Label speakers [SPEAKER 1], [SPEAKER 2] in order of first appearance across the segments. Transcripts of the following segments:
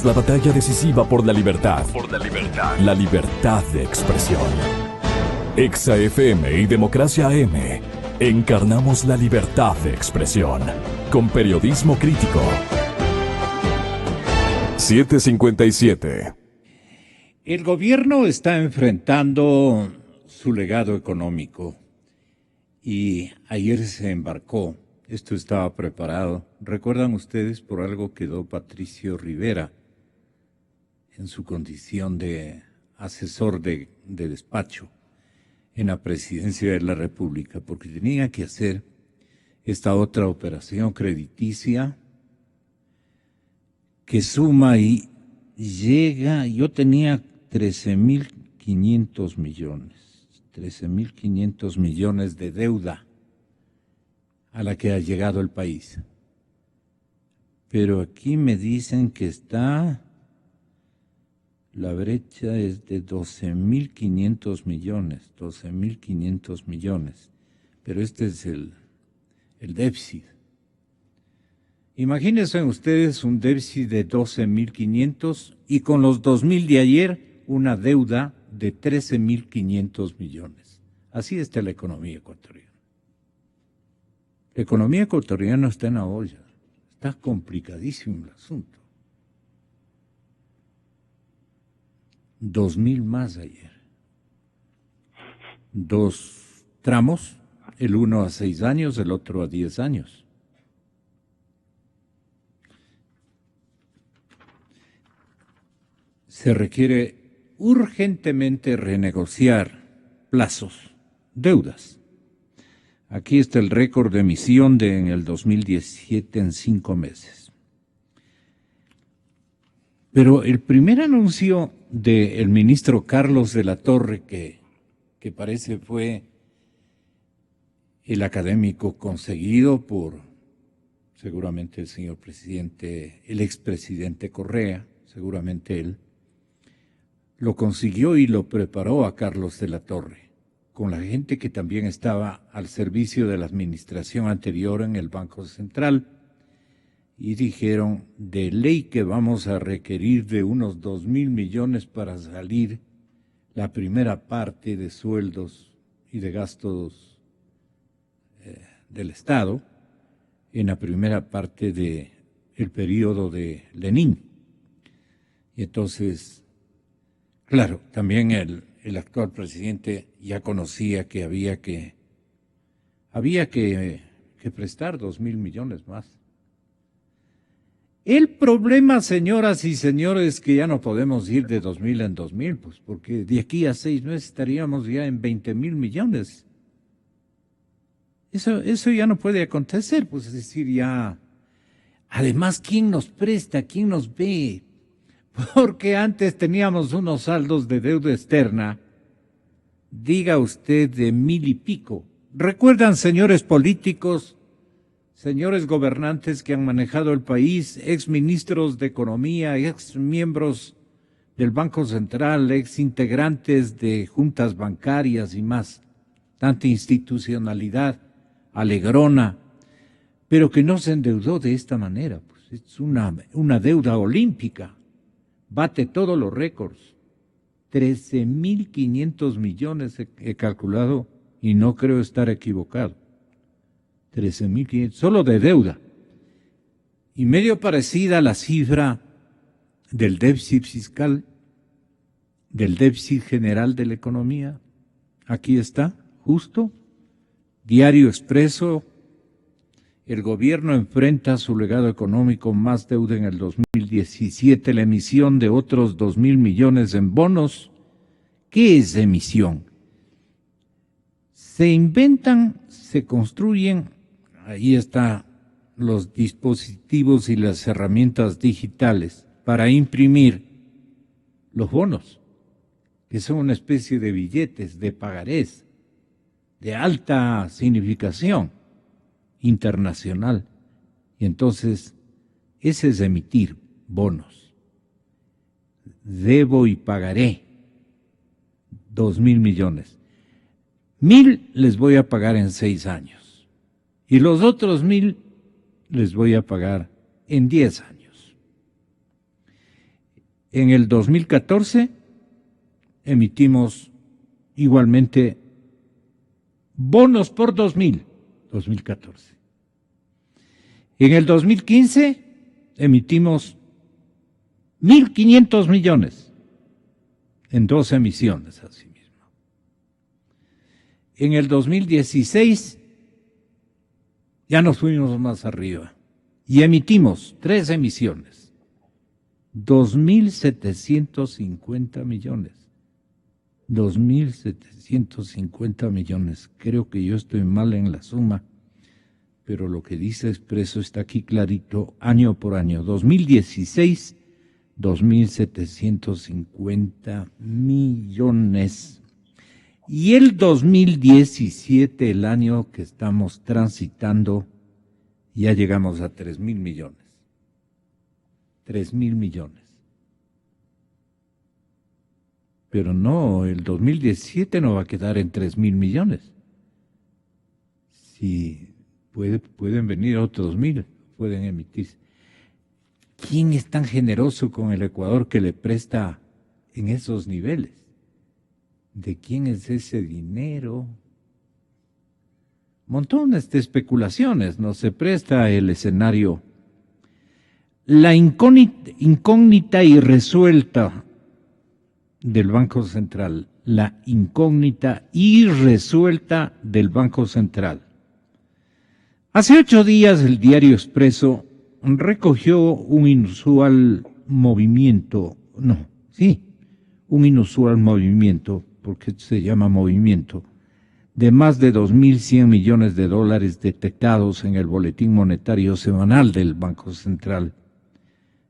[SPEAKER 1] Es la batalla decisiva por la libertad. La libertad de expresión. Exa FM y Democracia AM. Encarnamos la libertad de expresión. Con periodismo crítico. 757.
[SPEAKER 2] El gobierno está enfrentando su legado económico y ayer se embarcó. Esto estaba preparado. ¿Recuerdan ustedes? Por algo quedó Patricio Rivera en su condición de asesor de despacho en la presidencia de la República, porque tenía que hacer esta otra operación crediticia que suma y llega. Yo tenía 13.500 millones de deuda a la que ha llegado el país. Pero aquí me dicen que está, la brecha es de 12.500 millones, pero este es el déficit. Imagínense ustedes un déficit de 12.500 y con los 2.000 de ayer una deuda de 13.500 millones. Así está la economía ecuatoriana. La economía ecuatoriana está en la olla, está complicadísimo el asunto. 2.000 más ayer. 2 tramos, el uno a 6 años, el otro a 10 años. Se requiere urgentemente renegociar plazos, deudas. Aquí está el récord de emisión en el 2017 en 5 meses. Pero el primer anuncio del ministro Carlos de la Torre, que parece fue el académico conseguido por seguramente el señor presidente, el expresidente Correa, seguramente él, lo consiguió y lo preparó a Carlos de la Torre, con la gente que también estaba al servicio de la administración anterior en el Banco Central, y dijeron, de ley que vamos a requerir de unos 2.000 millones para salir la primera parte de sueldos y de gastos del Estado en la primera parte del periodo de Lenin. Y entonces, claro, también el actual presidente ya conocía que había que prestar 2.000 millones más. El problema, señoras y señores, es que ya no podemos ir de 2.000 en 2.000, pues porque de aquí a 6 meses estaríamos ya en 20.000 millones. Eso ya no puede acontecer, pues es decir, ya. Además, ¿quién nos presta? ¿Quién nos ve? Porque antes teníamos unos saldos de deuda externa, diga usted, de 1.000 y pico. ¿Recuerdan, señores políticos, señores gobernantes que han manejado el país, exministros de Economía, exmiembros del Banco Central, exintegrantes de juntas bancarias y más, tanta institucionalidad alegrona, pero que no se endeudó de esta manera? Pues es una deuda olímpica, bate todos los récords. 13.500 millones he calculado y no creo estar equivocado. 13.500, solo de deuda. Y medio parecida a la cifra del déficit fiscal, del déficit general de la economía. Aquí está, justo. Diario Expreso, el gobierno enfrenta su legado económico, más deuda en el 2017, la emisión de otros 2.000 millones en bonos. ¿Qué es emisión? Se inventan, se construyen, ahí están los dispositivos y las herramientas digitales para imprimir los bonos, que son una especie de billetes, de pagarés, de alta significación internacional. Y entonces, ese es emitir bonos. Debo y pagaré 2.000 millones. 1.000 les voy a pagar en 6 años. Y los otros 1.000 les voy a pagar en 10 años. En el 2014 emitimos igualmente bonos por 2014. En el 2015 emitimos 1.500 millones en 2 emisiones, así mismo. En el 2016 ya nos fuimos más arriba y emitimos 3 emisiones, 2.750 millones. 2.750 millones. Creo que yo estoy mal en la suma, pero lo que dice Expreso está aquí clarito, año por año. 2016, 2.750 millones. Y el 2017, el año que estamos transitando, ya llegamos a 3.000 millones. 3.000 millones. Pero no, el 2017 no va a quedar en 3.000 millones. Si pueden venir otros 1.000, pueden emitirse. ¿Quién es tan generoso con el Ecuador que le presta en esos niveles? ¿De quién es ese dinero? Montones de especulaciones, no se presta el escenario. La incógnita irresuelta del Banco Central, la incógnita irresuelta del Banco Central. Hace 8 días el diario Expreso recogió un inusual movimiento, porque se llama movimiento, de más de 2.100 millones de dólares detectados en el boletín monetario semanal del Banco Central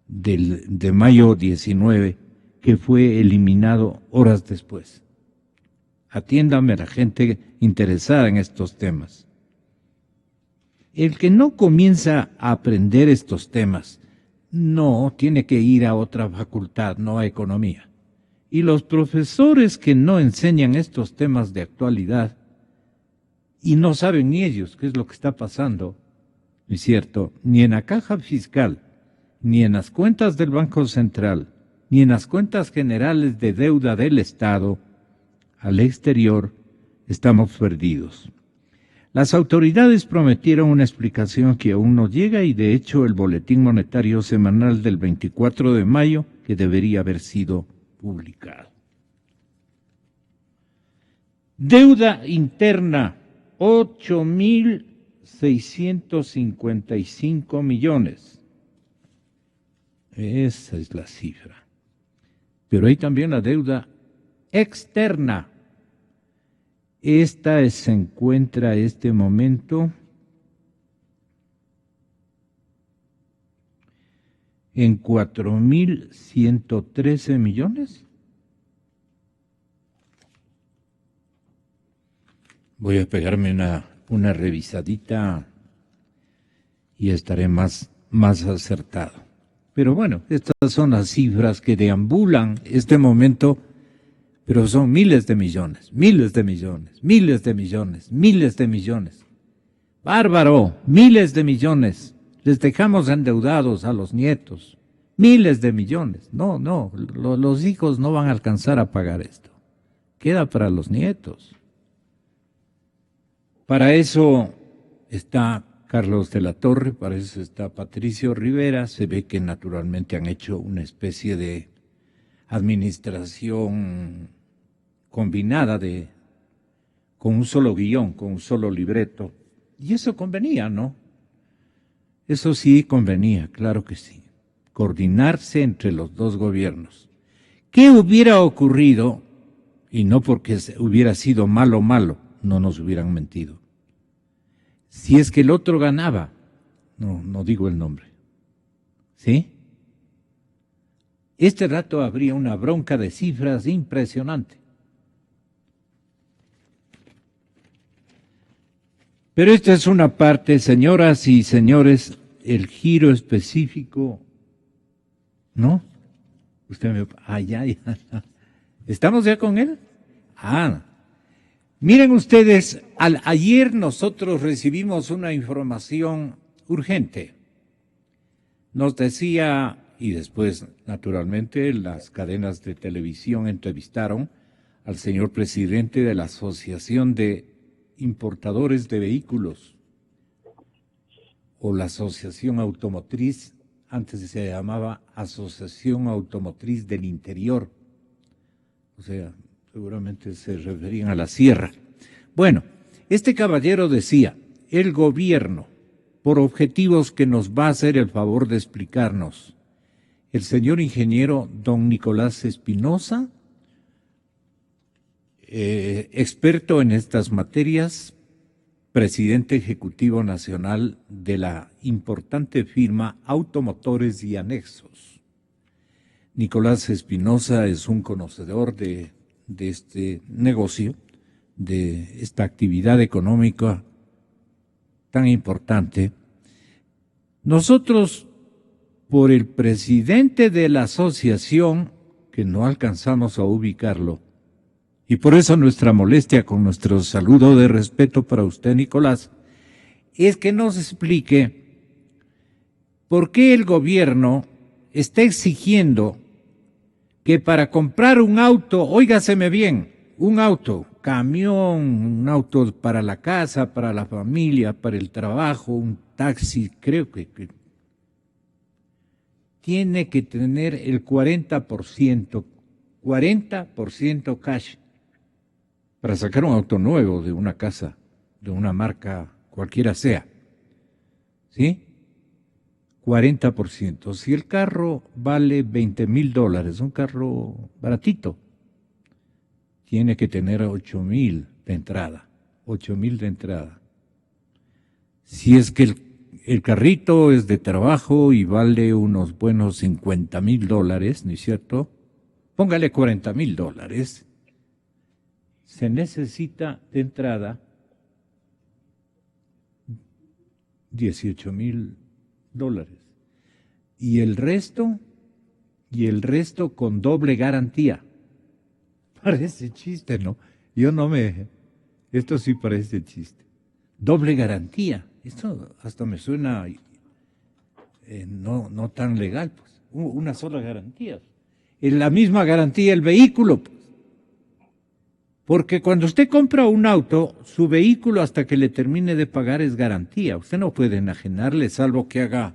[SPEAKER 2] de mayo 19, que fue eliminado horas después. Atiéndame a la gente interesada en estos temas. El que no comienza a aprender estos temas, no tiene que ir a otra facultad, no a economía. Y los profesores que no enseñan estos temas de actualidad y no saben ni ellos qué es lo que está pasando, ¿no es cierto? Ni en la caja fiscal, ni en las cuentas del Banco Central, ni en las cuentas generales de deuda del Estado, al exterior, estamos perdidos. Las autoridades prometieron una explicación que aún no llega y de hecho el boletín monetario semanal del 24 de mayo que debería haber sido publicado. Deuda interna, 8.655 millones. Esa es la cifra. Pero hay también la deuda externa. Esta se encuentra en este momento en 4.113 millones. Voy a pegarme una revisadita y estaré más acertado. Pero bueno, estas son las cifras que deambulan este momento, pero son miles de millones, miles de millones, miles de millones, miles de millones. ¡Bárbaro! Miles de millones. Les dejamos endeudados a los nietos. Miles de millones. No, los hijos no van a alcanzar a pagar esto. Queda para los nietos. Para eso está Carlos de la Torre, para eso está Patricio Rivera. Se ve que naturalmente han hecho una especie de administración combinada con un solo guión, con un solo libreto. Y eso convenía, ¿no? Eso sí convenía, claro que sí. Coordinarse entre los dos gobiernos. ¿Qué hubiera ocurrido? Y no porque hubiera sido malo, no nos hubieran mentido. Si es que el otro ganaba, no digo el nombre, ¿sí? Este rato habría una bronca de cifras impresionante. Pero esta es una parte, señoras y señores, el giro específico, ¿no? Usted me... ya. ¿Estamos ya con él? Miren ustedes, ayer nosotros recibimos una información urgente. Nos decía y después, naturalmente, las cadenas de televisión entrevistaron al señor presidente de la Asociación de Importadores de Vehículos, o la Asociación Automotriz, antes se llamaba Asociación Automotriz del Interior, o sea, seguramente se referían a la sierra. Bueno, este caballero decía, el gobierno, por objetivos que nos va a hacer el favor de explicarnos, el señor ingeniero don Nicolás Espinosa, experto en estas materias, presidente ejecutivo nacional de la importante firma Automotores y Anexos. Nicolás Espinosa es un conocedor de este negocio, de esta actividad económica tan importante. Nosotros, por el presidente de la asociación, que no alcanzamos a ubicarlo, y por eso nuestra molestia con nuestro saludo de respeto para usted, Nicolás, es que nos explique por qué el gobierno está exigiendo que para comprar un auto, óigaseme bien, un auto, camión, un auto para la casa, para la familia, para el trabajo, un taxi, creo que tiene que tener el 40% cash para sacar un auto nuevo de una casa, de una marca cualquiera sea. ¿Sí? 40%. Si el carro vale $20,000, un carro baratito, tiene que tener 8,000 de entrada. 8,000 de entrada. Si es que el carrito es de trabajo y vale unos buenos $50,000, ¿no es cierto? Póngale $40,000. Se necesita de entrada $18,000. Y el resto con doble garantía. Parece chiste, ¿no? Esto sí parece chiste. Doble garantía. Esto hasta me suena no tan legal, pues. Una sola garantía. Es la misma garantía el vehículo, pues. Porque cuando usted compra un auto, su vehículo hasta que le termine de pagar es garantía. Usted no puede enajenarle, salvo que haga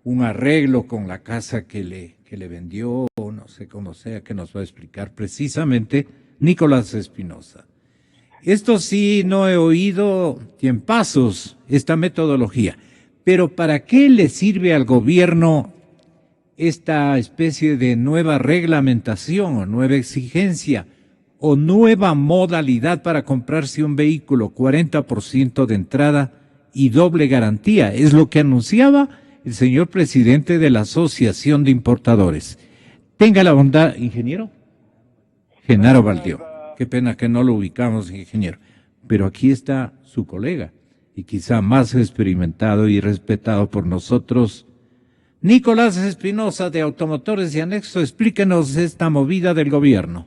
[SPEAKER 2] un arreglo con la casa que le vendió, o no sé cómo sea, que nos va a explicar precisamente Nicolás Espinosa. Esto sí no he oído tiempazos, esta metodología. Pero ¿para qué le sirve al gobierno esta especie de nueva reglamentación o nueva exigencia o nueva modalidad para comprarse un vehículo? 40% de entrada y doble garantía. Es lo que anunciaba el señor presidente de la Asociación de Importadores. Tenga la bondad, ingeniero. Genaro Baldió. Qué pena que no lo ubicamos, ingeniero. Pero aquí está su colega, y quizá más experimentado y respetado por nosotros, Nicolás Espinosa, de Automotores y Anexo. Explíquenos esta movida del gobierno.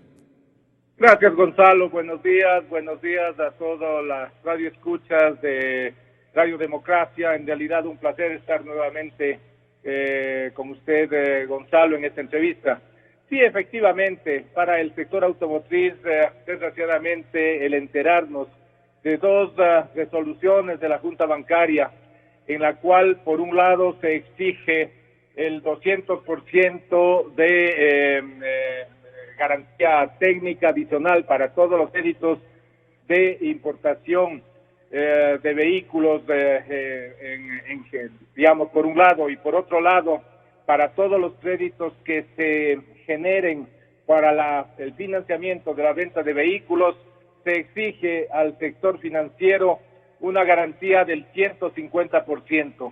[SPEAKER 3] Gracias, Gonzalo. Buenos días a todas las radioescuchas de Radio Democracia. En realidad un placer estar nuevamente con usted, Gonzalo, en esta entrevista. Sí, efectivamente, para el sector automotriz, desgraciadamente, el enterarnos de dos resoluciones de la Junta Bancaria, en la cual, por un lado, se exige el 200% de garantía técnica adicional para todos los créditos de importación de vehículos, digamos, por un lado, y por otro lado, para todos los créditos que se generen para el financiamiento de la venta de vehículos, se exige al sector financiero una garantía del 150%.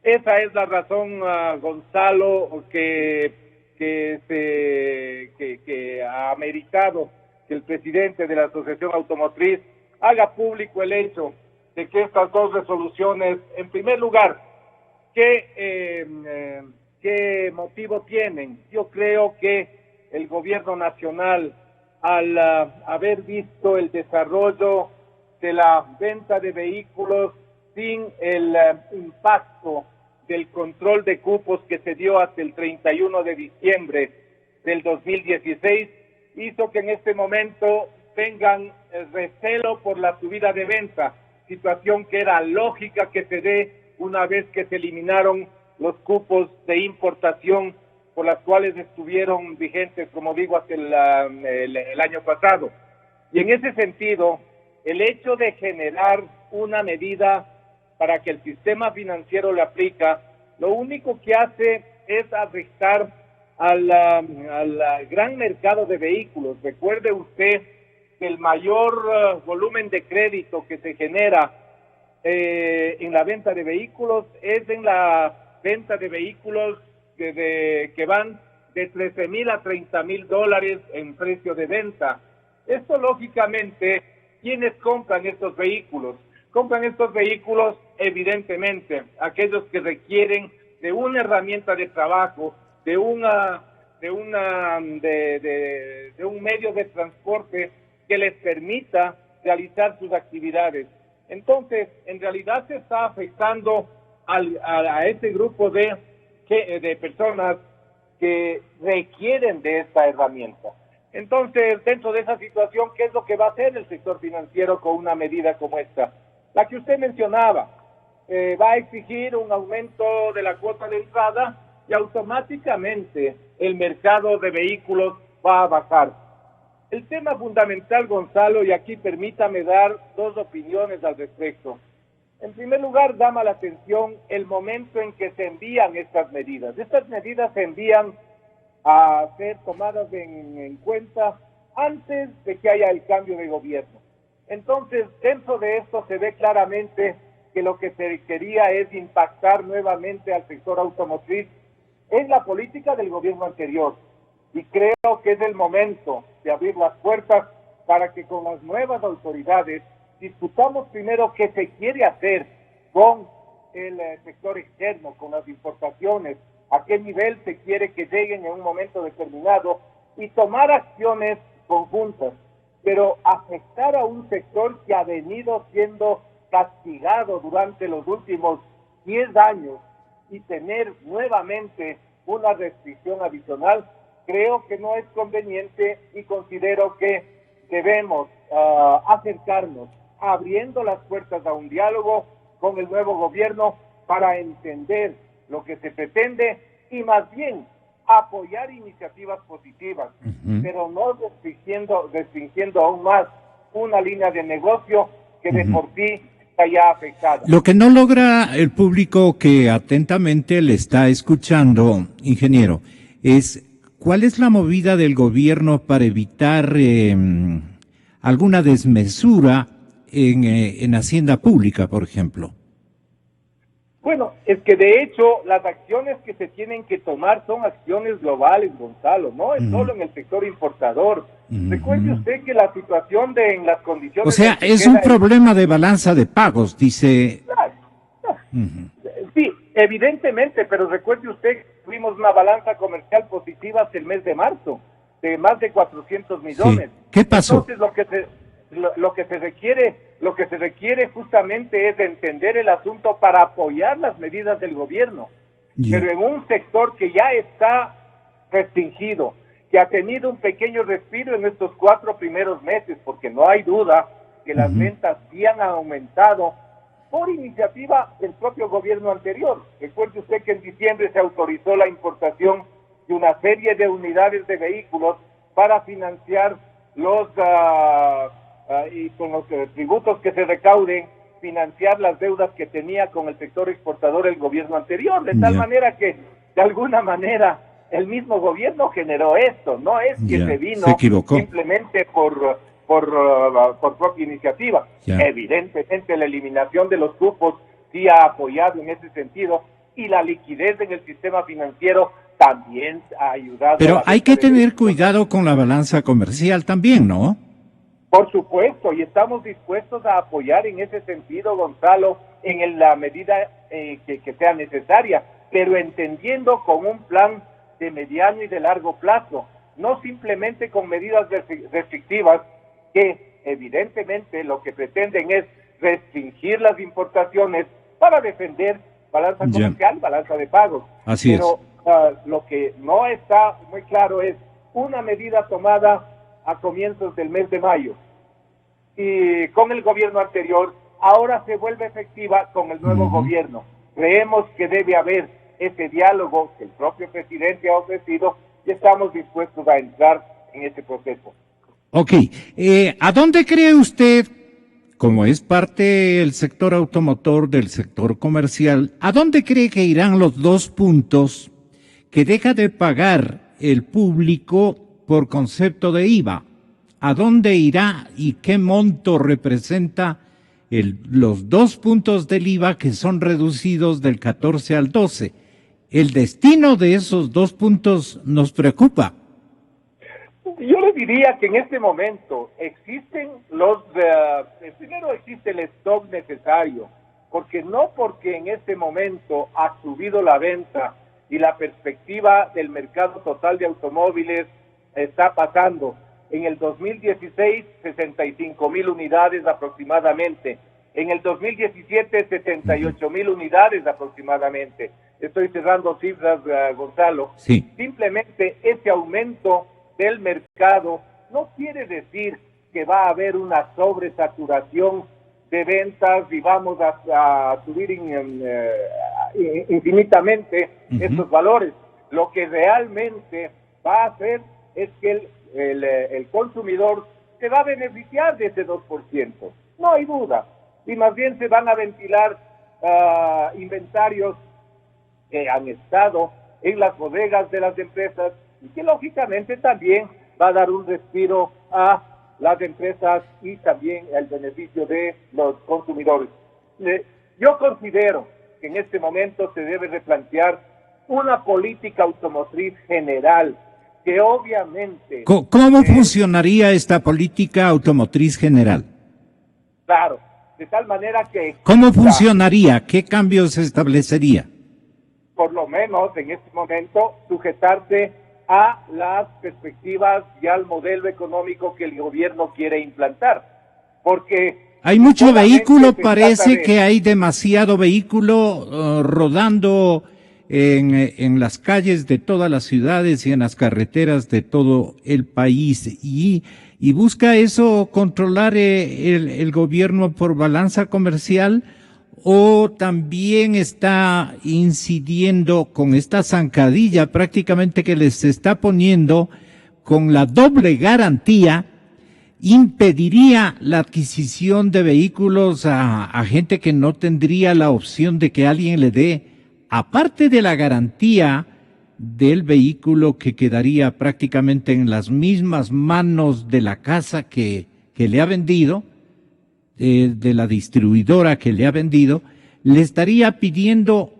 [SPEAKER 3] Esa es la razón, Gonzalo, que ha ameritado que el presidente de la Asociación Automotriz haga público el hecho de que estas dos resoluciones, en primer lugar, ¿qué motivo tienen? Yo creo que el gobierno nacional, al haber visto el desarrollo de la venta de vehículos sin el impacto del control de cupos que se dio hasta el 31 de diciembre del 2016 hizo que en este momento tengan recelo por la subida de venta, situación que era lógica que se dé una vez que se eliminaron los cupos de importación por las cuales estuvieron vigentes, como digo, hasta el año pasado. Y en ese sentido, el hecho de generar una medida para que el sistema financiero le aplica, lo único que hace es afectar al gran mercado de vehículos. Recuerde usted que el mayor volumen de crédito que se genera en la venta de vehículos es en la venta de vehículos que van de 13,000 a 30,000 dólares en precio de venta. Esto, lógicamente, ¿quiénes compran estos vehículos? Compran estos vehículos, evidentemente, aquellos que requieren de una herramienta de trabajo, de un medio de transporte que les permita realizar sus actividades. Entonces, en realidad se está afectando a este grupo de personas que requieren de esta herramienta. Entonces, dentro de esa situación, ¿qué es lo que va a hacer el sector financiero con una medida como esta? La que usted mencionaba, va a exigir un aumento de la cuota de entrada y automáticamente el mercado de vehículos va a bajar. El tema fundamental, Gonzalo, y aquí permítame dar dos opiniones al respecto. En primer lugar, llama la atención el momento en que se envían estas medidas. Estas medidas se envían a ser tomadas en cuenta antes de que haya el cambio de gobierno. Entonces, dentro de esto se ve claramente que lo que se quería es impactar nuevamente al sector automotriz. Es la política del gobierno anterior y creo que es el momento de abrir las puertas para que con las nuevas autoridades discutamos primero qué se quiere hacer con el sector externo, con las importaciones, a qué nivel se quiere que lleguen en un momento determinado y tomar acciones conjuntas, pero afectar a un sector que ha venido siendo castigado durante los últimos 10 años y tener nuevamente una restricción adicional, creo que no es conveniente y considero que debemos acercarnos abriendo las puertas a un diálogo con el nuevo gobierno para entender lo que se pretende y más bien apoyar iniciativas positivas, pero no restringiendo aún más una línea de negocio que de por sí está ya afectada.
[SPEAKER 2] Lo que no logra el público que atentamente le está escuchando, ingeniero, es ¿cuál es la movida del gobierno para evitar alguna desmesura en Hacienda Pública, por ejemplo?
[SPEAKER 3] Bueno, es que de hecho las acciones que se tienen que tomar son acciones globales, Gonzalo, no es solo en el sector importador. Recuerde usted que la situación en las condiciones...
[SPEAKER 2] O sea, es un problema de balanza de pagos, dice...
[SPEAKER 3] Sí, evidentemente, pero recuerde usted que tuvimos una balanza comercial positiva hasta el mes de marzo, de más de 400 millones.
[SPEAKER 2] Sí. ¿Qué pasó?
[SPEAKER 3] Entonces, lo que se requiere justamente es entender el asunto para apoyar las medidas del gobierno. Pero en un sector que ya está restringido, que ha tenido un pequeño respiro en estos 4 primeros meses, porque no hay duda que las ventas sí han aumentado por iniciativa del propio gobierno anterior. Recuerde usted que en diciembre se autorizó la importación de una serie de unidades de vehículos para financiar y con los tributos que se recauden, financiar las deudas que tenía con el sector exportador el gobierno anterior, de tal manera que, de alguna manera, el mismo gobierno generó esto, no es que se vino simplemente por propia iniciativa. Evidentemente la eliminación de los cupos sí ha apoyado en ese sentido y la liquidez en el sistema financiero también ha ayudado.
[SPEAKER 2] Pero hay que tener cuidado con la balanza comercial también, ¿no?
[SPEAKER 3] Por supuesto, y estamos dispuestos a apoyar en ese sentido, Gonzalo, en la medida que sea necesaria, pero entendiendo con un plan de mediano y de largo plazo, no simplemente con medidas restrictivas que evidentemente lo que pretenden es restringir las importaciones para defender balanza comercial, balanza de pagos.
[SPEAKER 2] Así
[SPEAKER 3] Pero lo que no está muy claro es una medida tomada a comienzos del mes de mayo y con el gobierno anterior, ahora se vuelve efectiva con el nuevo gobierno. Creemos que debe haber ese diálogo que el propio presidente ha ofrecido y estamos dispuestos a entrar en ese proceso.
[SPEAKER 2] Ok, ¿a dónde cree usted, como es parte del sector automotor, del sector comercial, a dónde cree que irán los 2 puntos que deja de pagar el público por concepto de IVA? ¿A dónde irá y qué monto representa los 2 puntos del IVA que son reducidos del 14 al 12? El destino de esos 2 puntos nos preocupa.
[SPEAKER 3] Yo le diría que en este momento existen primero existe el stock necesario, porque en este momento ha subido la venta y la perspectiva del mercado total de automóviles está pasando. En el 2016, 65,000 unidades aproximadamente. En el 2017, 78,000 unidades aproximadamente. Estoy cerrando cifras, Gonzalo.
[SPEAKER 2] Sí.
[SPEAKER 3] Simplemente ese aumento del mercado no quiere decir que va a haber una sobresaturación de ventas y vamos a subir infinitamente estos valores. Lo que realmente va a hacer es que el consumidor se va a beneficiar de ese 2%. No hay duda. Y más bien se van a ventilar inventarios que han estado en las bodegas de las empresas y que lógicamente también va a dar un respiro a las empresas y también el beneficio de los consumidores. Yo considero que en este momento se debe replantear una política automotriz general que obviamente...
[SPEAKER 2] ¿Cómo funcionaría esta política automotriz general?
[SPEAKER 3] Claro, de tal manera que...
[SPEAKER 2] ¿Cómo funcionaría? ¿Qué cambios se establecería?
[SPEAKER 3] Por lo menos en este momento sujetarse a las perspectivas y al modelo económico que el gobierno quiere implantar, porque
[SPEAKER 2] hay mucho vehículo, parece que hay demasiado vehículo rodando en las calles de todas las ciudades y en las carreteras de todo el país y busca eso controlar el gobierno por balanza comercial, o también está incidiendo con esta zancadilla prácticamente que les está poniendo con la doble garantía, impediría la adquisición de vehículos a gente que no tendría la opción de que alguien le dé, aparte de la garantía del vehículo que quedaría prácticamente en las mismas manos de la casa que le ha vendido, de la distribuidora que le ha vendido, le estaría pidiendo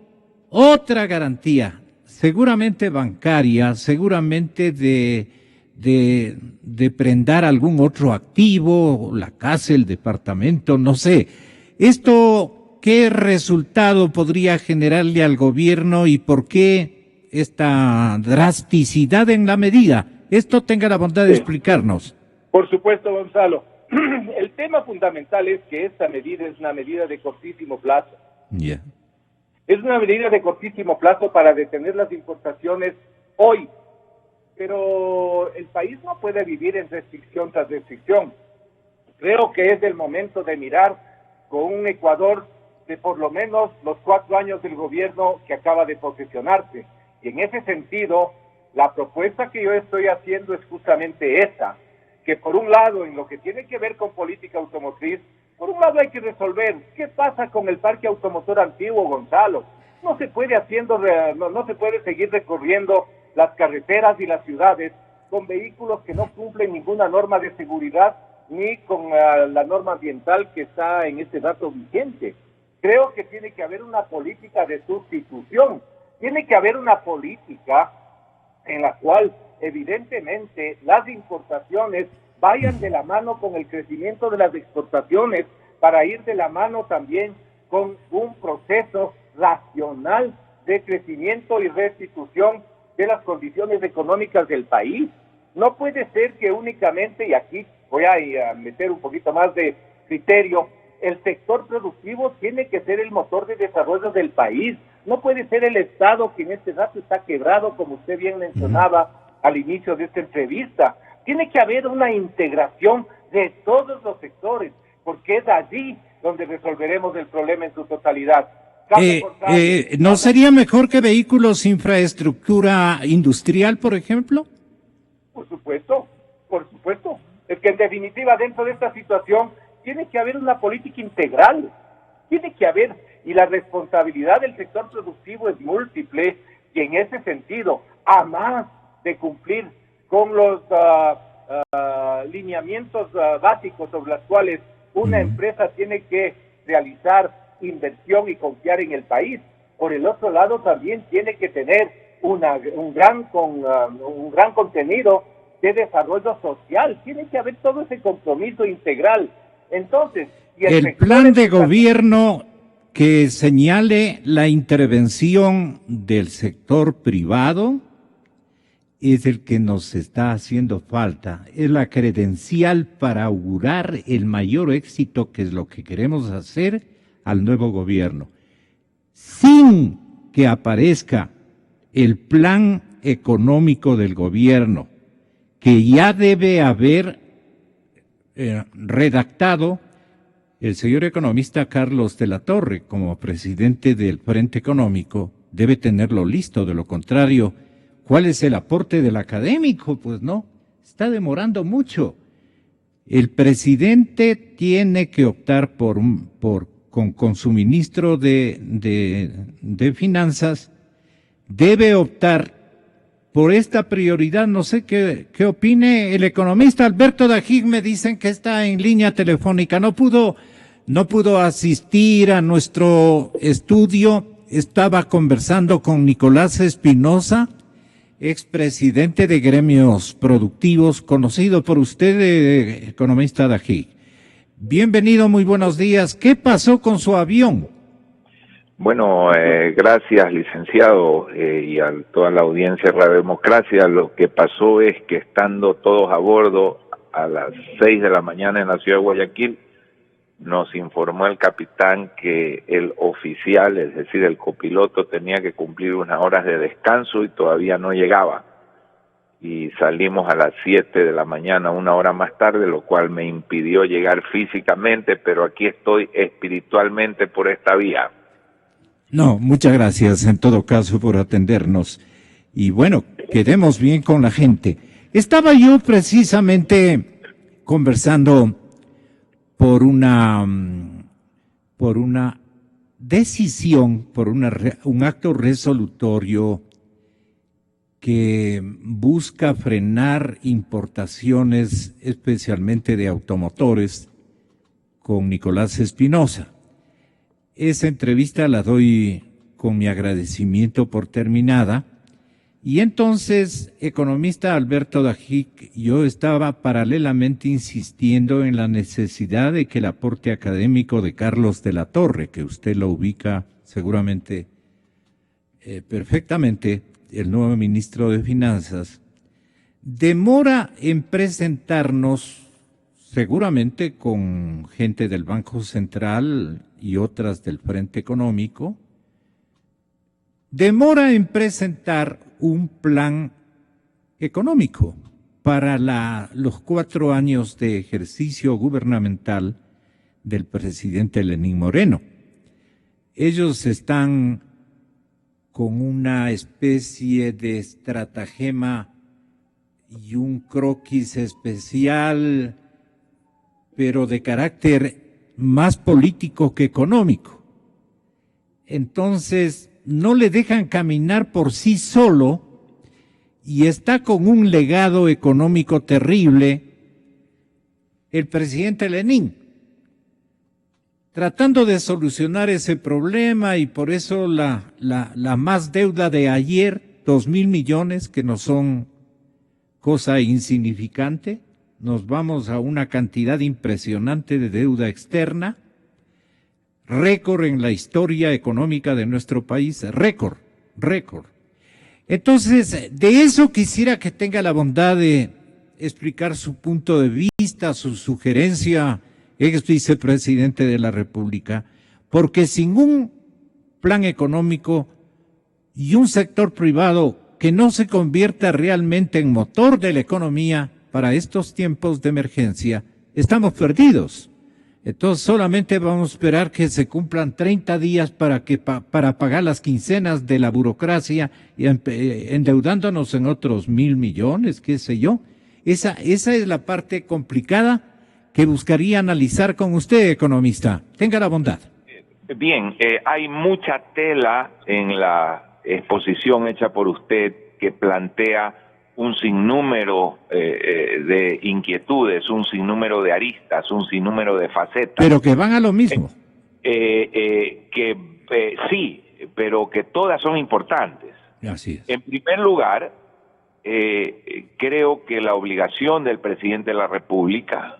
[SPEAKER 2] otra garantía, seguramente bancaria, seguramente de prendar algún otro activo, la casa, el departamento, no sé. ¿Esto qué resultado podría generarle al gobierno y por qué esta drasticidad en la medida? Esto tenga la bondad de explicarnos.
[SPEAKER 3] Por supuesto, Gonzalo. El tema fundamental es que esta medida es una medida de cortísimo plazo.
[SPEAKER 2] Yeah.
[SPEAKER 3] Es una medida de cortísimo plazo para detener las importaciones hoy, pero el país no puede vivir en restricción tras restricción. Creo que es el momento de mirar con un Ecuador de por lo menos los 4 años del gobierno que acaba de posesionarse. Y en ese sentido, la propuesta que yo estoy haciendo es justamente esa, que por un lado, en lo que tiene que ver con política automotriz, por un lado hay que resolver qué pasa con el parque automotor antiguo, Gonzalo. No se puede no se puede seguir recorriendo las carreteras y las ciudades con vehículos que no cumplen ninguna norma de seguridad ni con la norma ambiental que está en este dato vigente. Creo que tiene que haber una política de sustitución. Tiene que haber una política en la cual evidentemente las importaciones vayan de la mano con el crecimiento de las exportaciones para ir de la mano también con un proceso racional de crecimiento y restitución de las condiciones económicas del país. No puede ser que únicamente, y aquí voy a meter un poquito más de criterio, El sector productivo tiene que ser el motor de desarrollo del país. No puede ser el Estado, que en este rato está quebrado, como usted bien mencionaba al inicio de esta entrevista. Tiene que haber una integración de todos los sectores, porque es allí donde resolveremos el problema en su totalidad.
[SPEAKER 2] ¿No sería mejor que vehículos, infraestructura industrial, por ejemplo?
[SPEAKER 3] Por supuesto, por supuesto. Es que en definitiva, dentro de esta situación, tiene que haber una política integral. Tiene que haber, y la responsabilidad del sector productivo es múltiple, y en ese sentido, a más de cumplir con los lineamientos básicos sobre los cuales una empresa tiene que realizar inversión y confiar en el país. Por el otro lado, también tiene que tener un gran contenido de desarrollo social. Tiene que haber todo ese compromiso integral. Entonces,
[SPEAKER 2] el plan de gobierno que señale la intervención del sector privado es el que nos está haciendo falta. Es la credencial para augurar el mayor éxito, que es lo que queremos hacer al nuevo gobierno. Sin que aparezca el plan económico del gobierno, que ya debe haber redactado el señor economista Carlos de la Torre como presidente del Frente Económico, debe tenerlo listo. De lo contrario, ¿cuál es el aporte del académico? Pues no, está demorando mucho. El presidente tiene que optar con su ministro de Finanzas, debe optar por esta prioridad. No sé qué opine el economista Alberto Dajic. Me dicen que está en línea telefónica, no pudo asistir a nuestro estudio. Estaba conversando con Nicolás Espinosa, expresidente de Gremios Productivos, conocido por usted, economista Dajic. Bienvenido, muy buenos días. ¿Qué pasó con su avión?
[SPEAKER 4] Bueno, gracias, licenciado, y a toda la audiencia de Radio Democracia. Lo que pasó es que, estando todos a bordo a las 6 de la mañana en la ciudad de Guayaquil, nos informó el capitán que el oficial, es decir, el copiloto, tenía que cumplir unas horas de descanso y todavía no llegaba. Y salimos a las 7 de la mañana, una hora más tarde, lo cual me impidió llegar físicamente, pero aquí estoy espiritualmente por esta vía.
[SPEAKER 2] No, muchas gracias en todo caso por atendernos. Y bueno, quedemos bien con la gente. Estaba yo precisamente conversando por una decisión, por un acto resolutorio que busca frenar importaciones, especialmente de automotores, con Nicolás Espinosa. Esa entrevista la doy con mi agradecimiento por terminada. Y entonces, economista Alberto Dajic, yo estaba paralelamente insistiendo en la necesidad de que el aporte académico de Carlos de la Torre, que usted lo ubica seguramente perfectamente, el nuevo ministro de Finanzas, demora en presentarnos, seguramente con gente del Banco Central y otras del Frente Económico, demora en presentar un plan económico para los 4 años de ejercicio gubernamental del presidente Lenín Moreno. Ellos están con una especie de estratagema y un croquis especial, pero de carácter más político que económico. Entonces, no le dejan caminar por sí solo y está con un legado económico terrible el presidente Lenín, tratando de solucionar ese problema, y por eso la más deuda de ayer, 2.000 millones, que no son cosa insignificante. Nos vamos a una cantidad impresionante de deuda externa, récord en la historia económica de nuestro país, récord. Entonces, de eso quisiera que tenga la bondad de explicar su punto de vista, su sugerencia ex vicepresidente de la República, porque sin un plan económico y un sector privado que no se convierta realmente en motor de la economía para estos tiempos de emergencia, estamos perdidos. Entonces solamente vamos a esperar que se cumplan 30 días para pagar las quincenas de la burocracia y endeudándonos en otros 1.000 millones, qué sé yo. Esa es la parte complicada que buscaría analizar con usted, economista. Tenga la bondad.
[SPEAKER 4] Bien, hay mucha tela en la exposición hecha por usted que plantea un sinnúmero de inquietudes, un sinnúmero de aristas, un sinnúmero de facetas.
[SPEAKER 2] Pero que van a lo mismo.
[SPEAKER 4] Sí, pero que todas son importantes.
[SPEAKER 2] Así es.
[SPEAKER 4] En primer lugar, creo que la obligación del presidente de la República,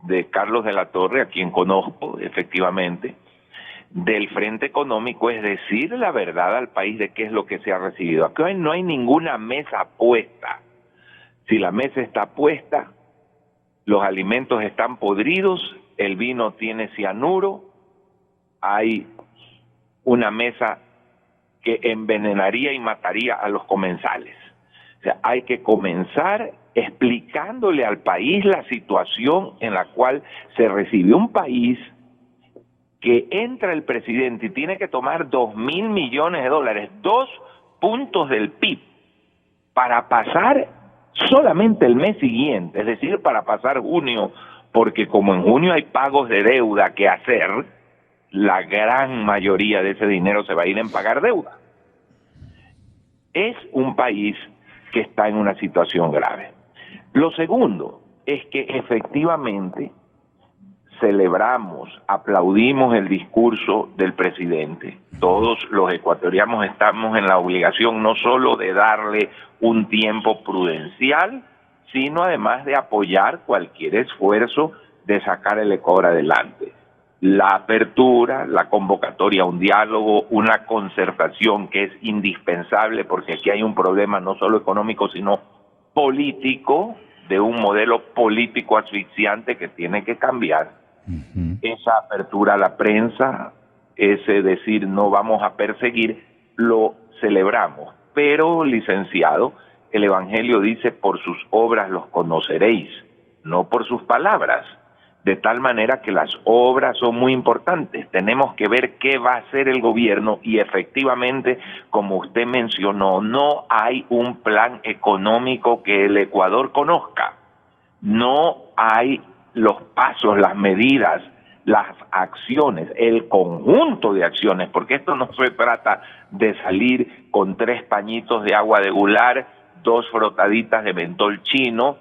[SPEAKER 4] de Carlos de la Torre, a quien conozco efectivamente, del Frente Económico, es decir la verdad al país de qué es lo que se ha recibido. Aquí no hay ninguna mesa puesta. Si la mesa está puesta, los alimentos están podridos, el vino tiene cianuro, hay una mesa que envenenaría y mataría a los comensales. O sea, hay que comenzar explicándole al país la situación en la cual se recibió un país que entra el presidente y tiene que tomar $2.000 millones, 2 puntos del PIB, para pasar solamente el mes siguiente, es decir, para pasar junio, porque como en junio hay pagos de deuda que hacer, la gran mayoría de ese dinero se va a ir en pagar deuda. Es un país que está en una situación grave. Lo segundo es que efectivamente celebramos, aplaudimos el discurso del presidente. Todos los ecuatorianos estamos en la obligación no solo de darle un tiempo prudencial, sino además de apoyar cualquier esfuerzo de sacar el Ecuador adelante. La apertura, la convocatoria a un diálogo, una concertación que es indispensable porque aquí hay un problema no solo económico, sino político, de un modelo político asfixiante que tiene que cambiar. Esa apertura a la prensa, ese decir no vamos a perseguir, lo celebramos. Pero, licenciado, el Evangelio dice por sus obras los conoceréis, no por sus palabras. De tal manera que las obras son muy importantes. Tenemos que ver qué va a hacer el gobierno y efectivamente, como usted mencionó, no hay un plan económico que el Ecuador conozca. No hay los pasos, las medidas, las acciones, el conjunto de acciones, porque esto no se trata de salir con 3 pañitos de agua de Gular, 2 frotaditas de mentol chino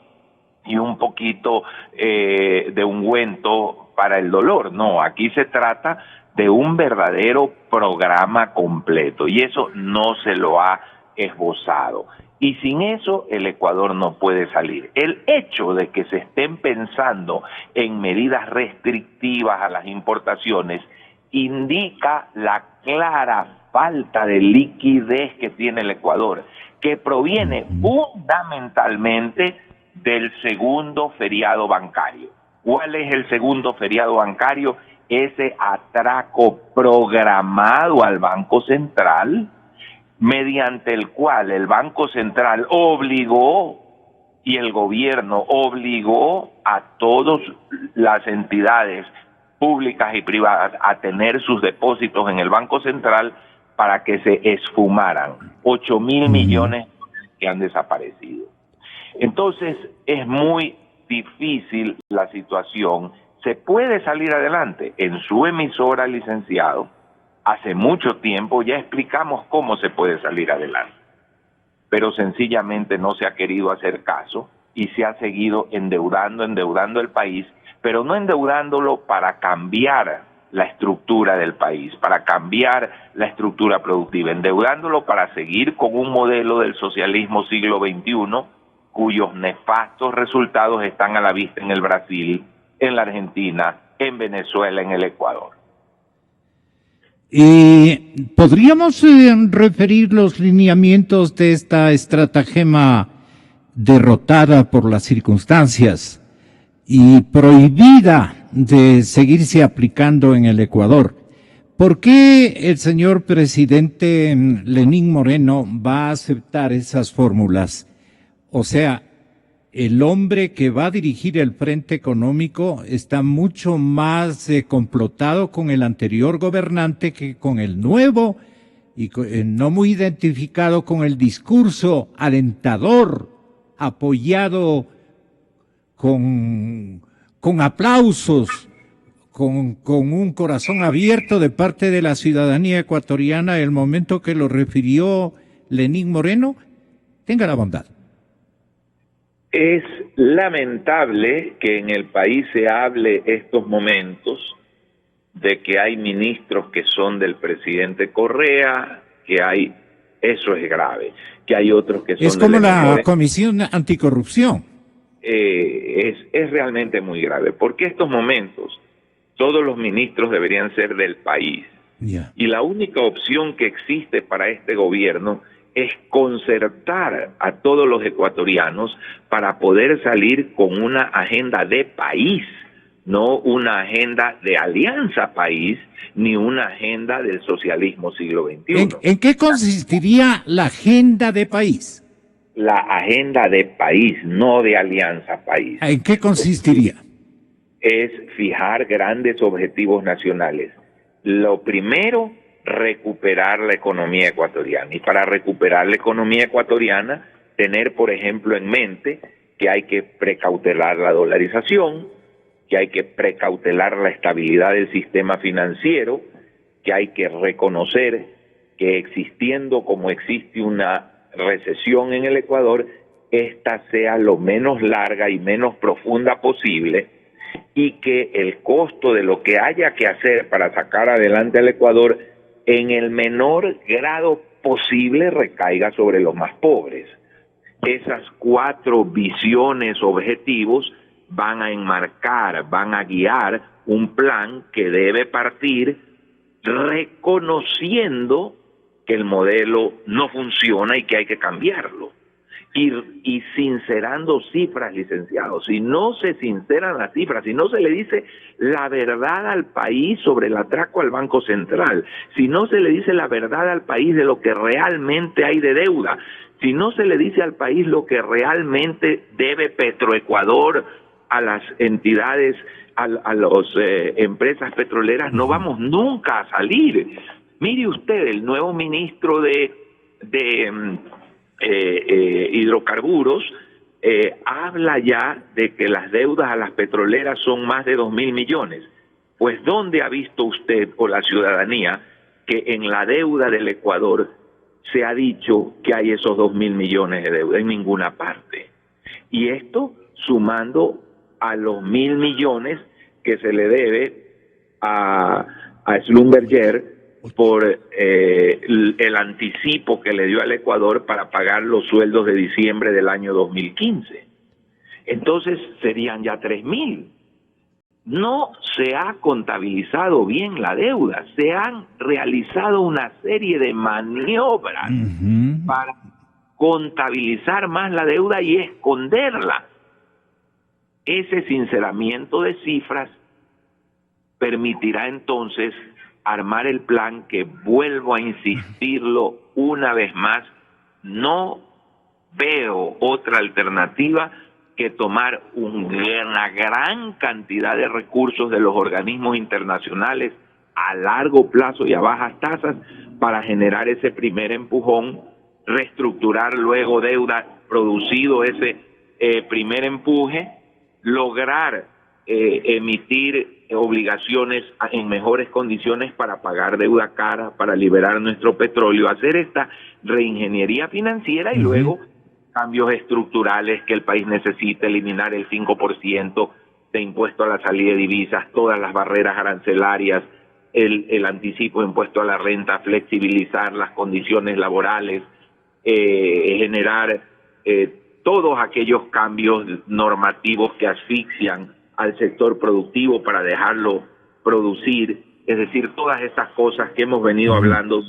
[SPEAKER 4] y un poquito de ungüento para el dolor. No, aquí se trata de un verdadero programa completo y eso no se lo ha esbozado. Y sin eso el Ecuador no puede salir. El hecho de que se estén pensando en medidas restrictivas a las importaciones indica la clara falta de liquidez que tiene el Ecuador, que proviene fundamentalmente del segundo feriado bancario. ¿Cuál es el segundo feriado bancario? Ese atraco programado al Banco Central, mediante el cual el Banco Central obligó y el gobierno obligó a todas las entidades públicas y privadas a tener sus depósitos en el Banco Central para que se esfumaran. 8.000 millones que han desaparecido. Entonces es muy difícil la situación. Se puede salir adelante. En su emisora, licenciado, hace mucho tiempo ya explicamos cómo se puede salir adelante, pero sencillamente no se ha querido hacer caso y se ha seguido endeudando el país, pero no endeudándolo para cambiar la estructura del país, para cambiar la estructura productiva, endeudándolo para seguir con un modelo del socialismo siglo XXI, cuyos nefastos resultados están a la vista en el Brasil, en la Argentina, en Venezuela, en el Ecuador.
[SPEAKER 2] ¿Podríamos referir los lineamientos de esta estratagema derrotada por las circunstancias y prohibida de seguirse aplicando en el Ecuador. ¿Por qué el señor presidente Lenín Moreno va a aceptar esas fórmulas? O sea, el hombre que va a dirigir el Frente Económico está mucho más complotado con el anterior gobernante que con el nuevo, y no muy identificado con el discurso alentador, apoyado con aplausos, con un corazón abierto de parte de la ciudadanía ecuatoriana el momento que lo refirió Lenín Moreno. Tenga la bondad.
[SPEAKER 4] Es lamentable que en el país se hable estos momentos de que hay ministros que son del presidente Correa, eso es grave, que hay otros que son...
[SPEAKER 2] Es como la Comisión Anticorrupción.
[SPEAKER 4] Es realmente muy grave, porque estos momentos todos los ministros deberían ser del país.
[SPEAKER 2] Yeah.
[SPEAKER 4] Y la única opción que existe para este gobierno es concertar a todos los ecuatorianos para poder salir con una agenda de país, no una agenda de alianza país, ni una agenda del socialismo siglo XXI.
[SPEAKER 2] ¿En qué consistiría la agenda de país?
[SPEAKER 4] La agenda de país, no de alianza país.
[SPEAKER 2] ¿En qué consistiría?
[SPEAKER 4] Es fijar grandes objetivos nacionales. Lo primero, recuperar la economía ecuatoriana. Y para recuperar la economía ecuatoriana, tener, por ejemplo, en mente que hay que precautelar la dolarización, que hay que precautelar la estabilidad del sistema financiero, que hay que reconocer que existiendo como existe una recesión en el Ecuador, esta sea lo menos larga y menos profunda posible, y que el costo de lo que haya que hacer para sacar adelante al Ecuador en el menor grado posible recaiga sobre los más pobres. Esas 4 visiones, objetivos, van a enmarcar, van a guiar un plan que debe partir reconociendo que el modelo no funciona y que hay que cambiarlo. Y sincerando cifras, licenciados. Si no se sinceran las cifras, si no se le dice la verdad al país sobre el atraco al Banco Central, si no se le dice la verdad al país de lo que realmente hay de deuda, si no se le dice al país lo que realmente debe Petroecuador a las entidades, a las empresas petroleras, no vamos nunca a salir. Mire usted, el nuevo ministro de hidrocarburos habla ya de que las deudas a las petroleras son más de 2.000 millones. Pues ¿dónde ha visto usted o la ciudadanía que en la deuda del Ecuador se ha dicho que hay esos 2.000 millones de deuda? En ninguna parte. Y esto sumando a los 1.000 millones que se le debe a Schlumberger por el anticipo que le dio al Ecuador para pagar los sueldos de diciembre del año 2015. Entonces serían ya 3.000. No se ha contabilizado bien la deuda, se han realizado una serie de maniobras para contabilizar más la deuda y esconderla. Ese sinceramiento de cifras permitirá entonces armar el plan que, vuelvo a insistirlo una vez más, no veo otra alternativa que tomar una gran cantidad de recursos de los organismos internacionales a largo plazo y a bajas tasas para generar ese primer empujón, reestructurar luego deuda, producido ese primer empuje, lograr emitir obligaciones en mejores condiciones para pagar deuda cara, para liberar nuestro petróleo, hacer esta reingeniería financiera y luego cambios estructurales que el país necesita, eliminar el 5% de impuesto a la salida de divisas, todas las barreras arancelarias, el anticipo de impuesto a la renta, flexibilizar las condiciones laborales, generar todos aquellos cambios normativos que asfixian al sector productivo para dejarlo producir, es decir, todas esas cosas que hemos venido hablando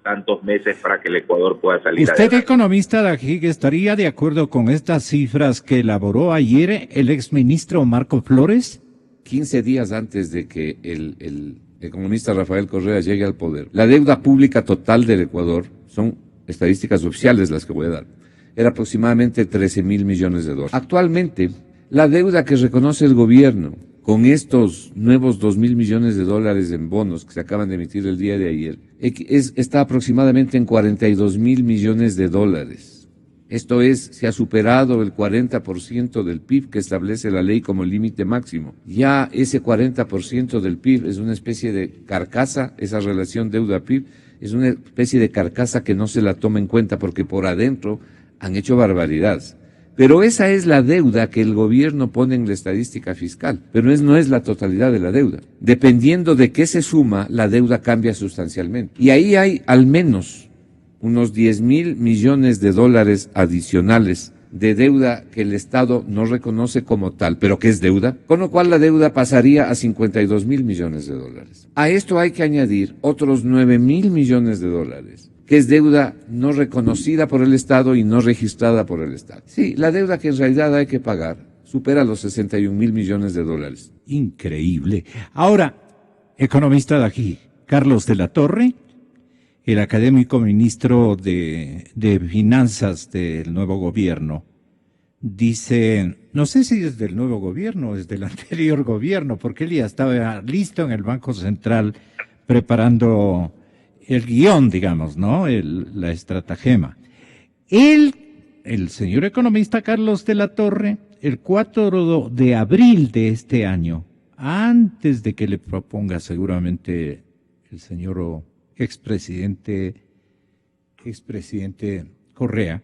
[SPEAKER 4] tantos meses para que el Ecuador pueda salir
[SPEAKER 2] ¿Usted,
[SPEAKER 4] adelante.
[SPEAKER 2] economista Dajig, estaría de acuerdo con estas cifras que elaboró ayer el exministro Marco Flores? 15 días antes de que el economista Rafael Correa llegue al poder, la deuda pública total del Ecuador, son estadísticas oficiales las que voy a dar, era aproximadamente 13.000 millones de dólares. Actualmente, la deuda que reconoce el gobierno con estos nuevos 2.000 millones de dólares en bonos que se acaban de emitir el día de ayer, está aproximadamente en 42.000 millones de dólares. Esto es, se ha superado el 40% del PIB que establece la ley como límite máximo. Ya ese 40% del PIB es una especie de carcasa, esa relación deuda-PIB, es una especie de carcasa que no se la toma en cuenta porque por adentro han hecho barbaridades. Pero esa es la deuda que el gobierno pone en la estadística fiscal, pero no es la totalidad de la deuda. Dependiendo de qué se suma, la deuda cambia sustancialmente. Y ahí hay al menos unos 10.000 millones de dólares adicionales de deuda que el Estado no reconoce como tal, pero que es deuda, con lo cual la deuda pasaría a 52.000 millones de dólares. A esto hay que añadir otros 9.000 millones de dólares, que es deuda no reconocida por el Estado y no registrada por el Estado. Sí, la deuda que en realidad hay que pagar supera los 61.000 millones de dólares.
[SPEAKER 5] Increíble. Ahora, economista de aquí, Carlos de la Torre, el académico ministro de Finanzas del nuevo gobierno, dice, no sé si es del nuevo gobierno o es del anterior gobierno, porque él ya estaba listo en el Banco Central preparando el guión, digamos, ¿no? La estratagema. El señor economista Carlos de la Torre, el 4 de abril de este año, antes de que le proponga seguramente el señor expresidente Correa,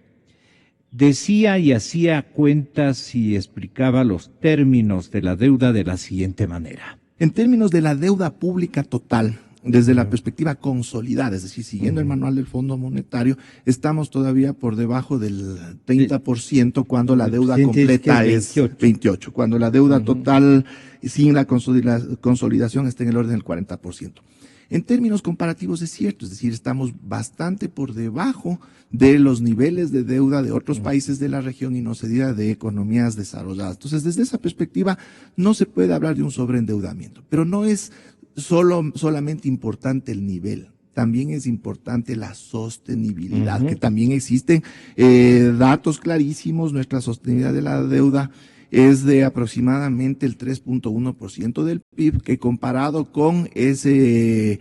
[SPEAKER 5] decía y hacía cuentas y explicaba los términos de la deuda de la siguiente manera.
[SPEAKER 6] En términos de la deuda pública total, desde la perspectiva consolidada, es decir, siguiendo el manual del Fondo Monetario, estamos todavía por debajo del 30% cuando la deuda completa es 28%, cuando la deuda total sin la consolidación está en el orden del 40%. En términos comparativos es cierto, es decir, estamos bastante por debajo de los niveles de deuda de otros países de la región y no se diga de economías desarrolladas. Entonces, desde esa perspectiva, no se puede hablar de un sobreendeudamiento, pero no es solamente importante el nivel, también es importante la sostenibilidad, que también existen datos clarísimos. Nuestra sostenibilidad de la deuda es de aproximadamente el 3.1% del PIB, que comparado con esa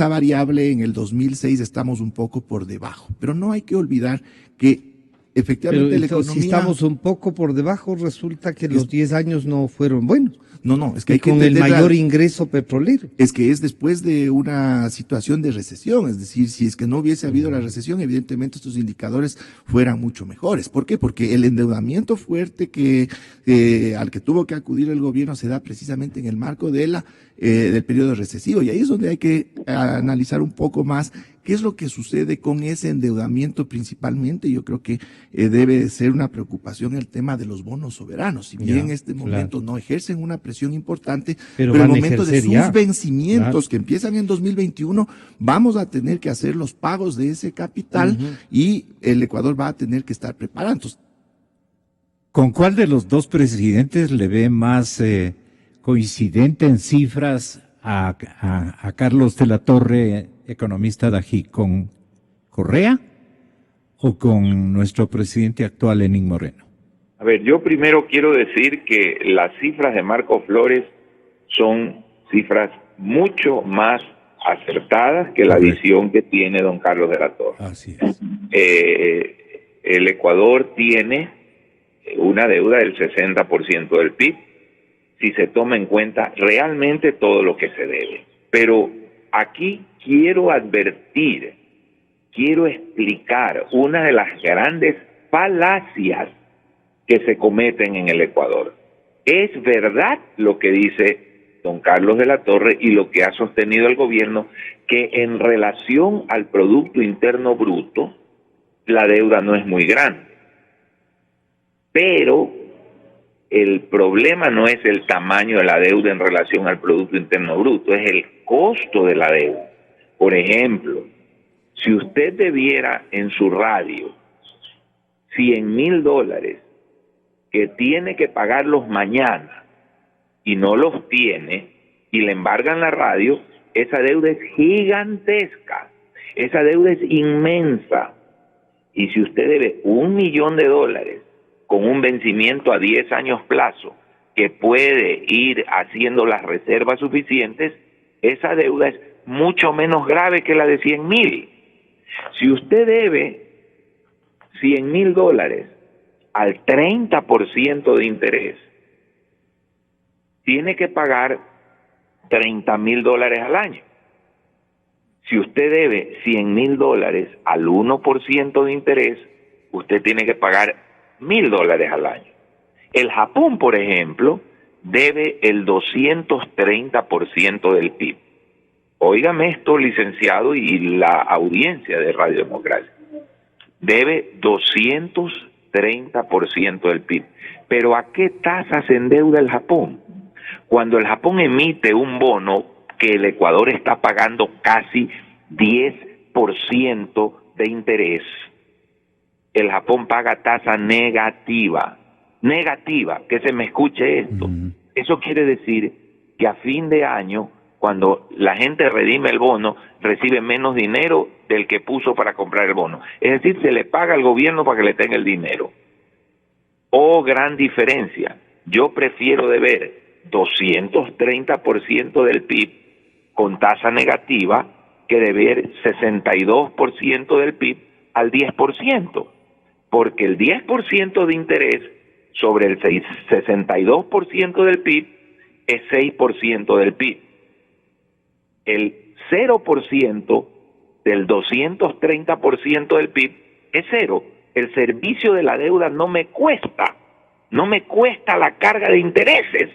[SPEAKER 6] variable en el 2006 estamos un poco por debajo. Pero no hay que olvidar que efectivamente la economía...
[SPEAKER 7] Si estamos un poco por debajo, resulta que los 10 años no fueron buenos.
[SPEAKER 6] No, es que hay que
[SPEAKER 7] con el mayor ingreso petrolero.
[SPEAKER 6] Es que es después de una situación de recesión, es decir, si es que no hubiese habido la recesión, evidentemente estos indicadores fueran mucho mejores. ¿Por qué? Porque el endeudamiento fuerte al que tuvo que acudir el gobierno se da precisamente en el marco del periodo recesivo, y ahí es donde hay que analizar un poco más qué es lo que sucede con ese endeudamiento principalmente. Yo creo que debe ser una preocupación el tema de los bonos soberanos. Si bien en este momento no ejercen una presión importante, pero en el momento de sus vencimientos que empiezan en 2021, vamos a tener que hacer los pagos de ese capital y el Ecuador va a tener que estar preparando.
[SPEAKER 5] ¿Con cuál de los dos presidentes le ve más coincidente en cifras a Carlos de la Torre, economista de aquí, con Correa o con nuestro presidente actual, Lenín Moreno?
[SPEAKER 4] A ver, yo primero quiero decir que las cifras de Marco Flores son cifras mucho más acertadas que la visión que tiene don Carlos de la Torre.
[SPEAKER 5] Así es.
[SPEAKER 4] El Ecuador tiene una deuda del 60% del PIB, si se toma en cuenta realmente todo lo que se debe. Pero aquí quiero advertir, quiero explicar una de las grandes falacias que se cometen en el Ecuador. Es verdad lo que dice don Carlos de la Torre y lo que ha sostenido el gobierno, que en relación al Producto Interno Bruto, la deuda no es muy grande. Pero el problema no es el tamaño de la deuda en relación al Producto Interno Bruto, es el costo de la deuda. Por ejemplo, si usted debiera en su radio $100,000 que tiene que pagarlos mañana y no los tiene y le embargan la radio, esa deuda es gigantesca, esa deuda es inmensa. Y si usted debe $1 millón con un vencimiento a 10 años plazo, que puede ir haciendo las reservas suficientes, esa deuda es mucho menos grave que la de 100,000. Si usted debe $100,000 al 30% de interés, tiene que pagar $30,000 al año. Si usted debe $100,000 al 1% de interés, usted tiene que pagar $1,000 al año. El Japón, por ejemplo, debe el 230% del PIB. Óigame esto, licenciado, y la audiencia de Radio Democracia. Debe 230% del PIB. Pero ¿a qué tasa se endeuda el Japón? Cuando el Japón emite un bono que el Ecuador está pagando casi 10% de interés, el Japón paga tasa negativa, que se me escuche esto. Eso quiere decir que a fin de año, cuando la gente redime el bono, recibe menos dinero del que puso para comprar el bono. Es decir, se le paga al gobierno para que le tenga el dinero. Oh, gran diferencia. Yo prefiero deber 230% del PIB con tasa negativa que deber 62% del PIB al 10%, porque el 10% de interés sobre el 62% del PIB es 6% del PIB. El 0% del 230% del PIB es cero. El servicio de la deuda no me cuesta la carga de intereses.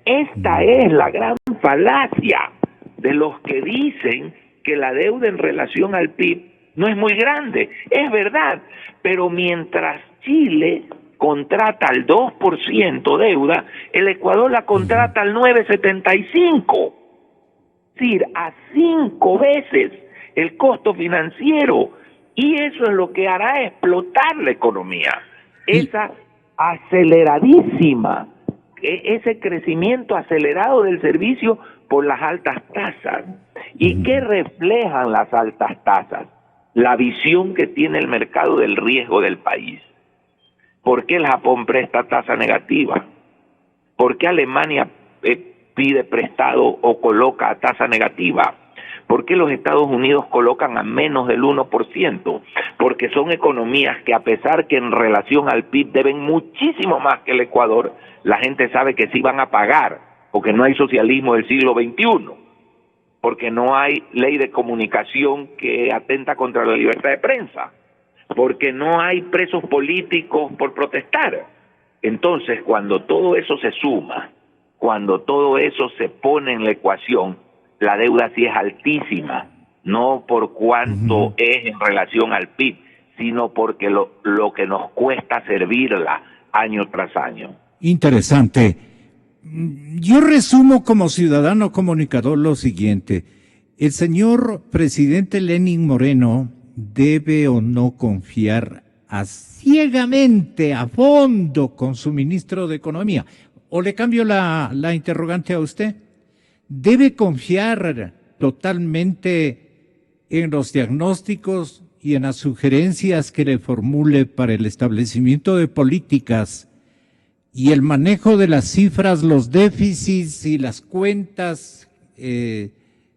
[SPEAKER 4] Esta es la gran falacia de los que dicen que la deuda en relación al PIB no es muy grande. Es verdad, pero mientras Chile contrata al 2% deuda, el Ecuador la contrata al 9,75%. Es decir, a 5 veces el costo financiero. Y eso es lo que hará explotar la economía. Esa aceleradísima, ese crecimiento acelerado del servicio por las altas tasas. ¿Y qué reflejan las altas tasas? La visión que tiene el mercado del riesgo del país. ¿Por qué el Japón presta tasa negativa? ¿Por qué Alemania pide prestado o coloca a tasa negativa? ¿Por qué los Estados Unidos colocan a menos del 1%? Porque son economías que, a pesar que en relación al PIB deben muchísimo más que el Ecuador, la gente sabe que sí van a pagar, porque no hay socialismo del siglo XXI, porque no hay ley de comunicación que atenta contra la libertad de prensa, porque no hay presos políticos por protestar. Entonces, cuando todo eso se suma, cuando todo eso se pone en la ecuación, la deuda sí es altísima, no por cuánto es en relación al PIB, sino porque lo que nos cuesta servirla año tras año.
[SPEAKER 5] Interesante. Yo resumo como ciudadano comunicador lo siguiente. ¿El señor presidente Lenín Moreno debe o no confiar ciegamente, a fondo, con su ministro de Economía? ¿O le cambio la interrogante a usted? ¿Debe confiar totalmente en los diagnósticos y en las sugerencias que le formule para el establecimiento de políticas y el manejo de las cifras, los déficits y las cuentas de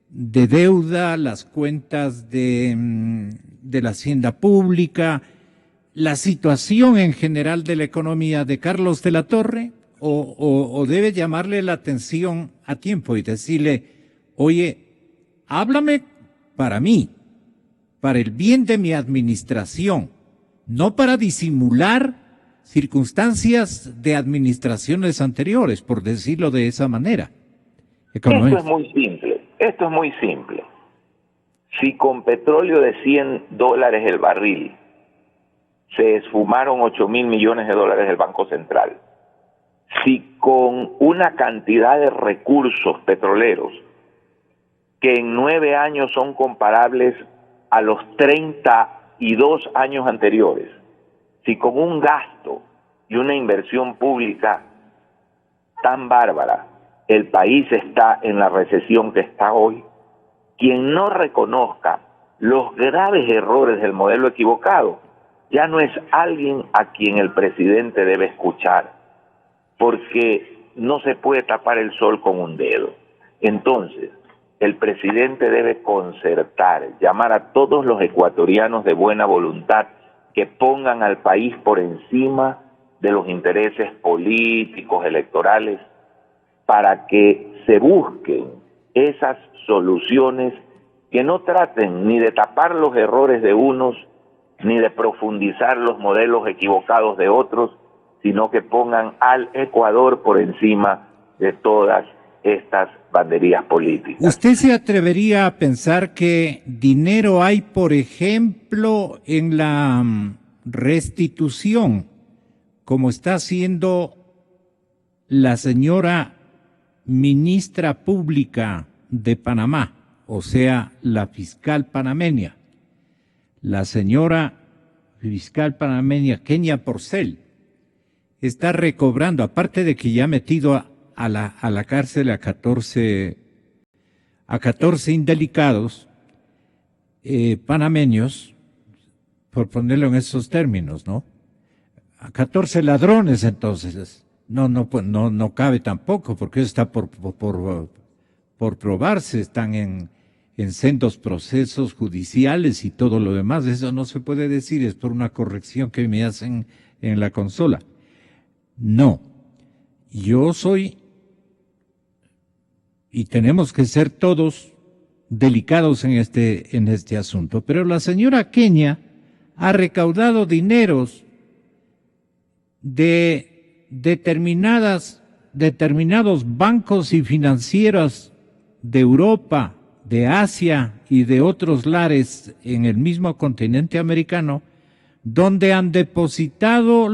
[SPEAKER 5] deuda, las cuentas de la hacienda pública, la situación en general de la economía de Carlos de la Torre? ¿O debe llamarle la atención a tiempo y decirle, oye, háblame para mí, para el bien de mi administración, no para disimular circunstancias de administraciones anteriores, por decirlo de esa manera?
[SPEAKER 4] Esto es muy simple. Si con petróleo de $100 el barril se esfumaron $8,000 millones del Banco Central, si con una cantidad de recursos petroleros que en 9 años son comparables a los 32 años anteriores, si con un gasto y una inversión pública tan bárbara el país está en la recesión que está hoy, quien no reconozca los graves errores del modelo equivocado, ya no es alguien a quien el presidente debe escuchar, porque no se puede tapar el sol con un dedo. Entonces, el presidente debe concertar, llamar a todos los ecuatorianos de buena voluntad que pongan al país por encima de los intereses políticos, electorales, para que se busquen esas soluciones que no traten ni de tapar los errores de unos, ni de profundizar los modelos equivocados de otros, sino que pongan al Ecuador por encima de todas estas banderías políticas.
[SPEAKER 5] ¿Usted se atrevería a pensar que dinero hay, por ejemplo, en la restitución, como está haciendo la señora ministra pública de Panamá, o sea, la fiscal panameña, la señora fiscal panameña Kenia Porcel, está recobrando, aparte de que ya ha metido a la cárcel a 14 indelicados panameños, por ponerlo en esos términos, ¿no? A 14 ladrones, entonces. No cabe tampoco, porque eso está por probarse, están en sendos procesos judiciales y todo lo demás. Eso no se puede decir, es por una corrección que me hacen en la consola. No, yo soy, y tenemos que ser todos delicados en este asunto, pero la señora Kenia ha recaudado dineros de determinados bancos y financieras de Europa, de Asia y de otros lares en el mismo continente americano, donde han depositado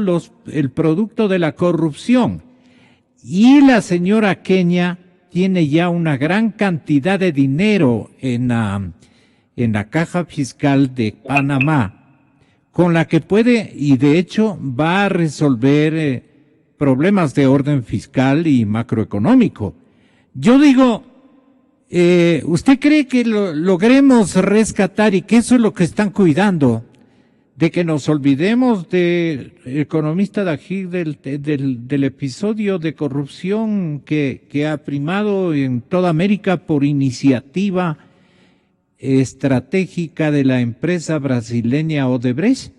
[SPEAKER 5] el producto de la corrupción. Y la señora Kenia tiene ya una gran cantidad de dinero en la caja fiscal de Panamá, con la que puede, y de hecho va a resolver problemas de orden fiscal y macroeconómico. Yo digo, ¿usted cree que logremos rescatar, y que eso es lo que están cuidando, de que nos olvidemos del economista Dají, del episodio de corrupción que ha primado en toda América por iniciativa estratégica de la empresa brasileña Odebrecht?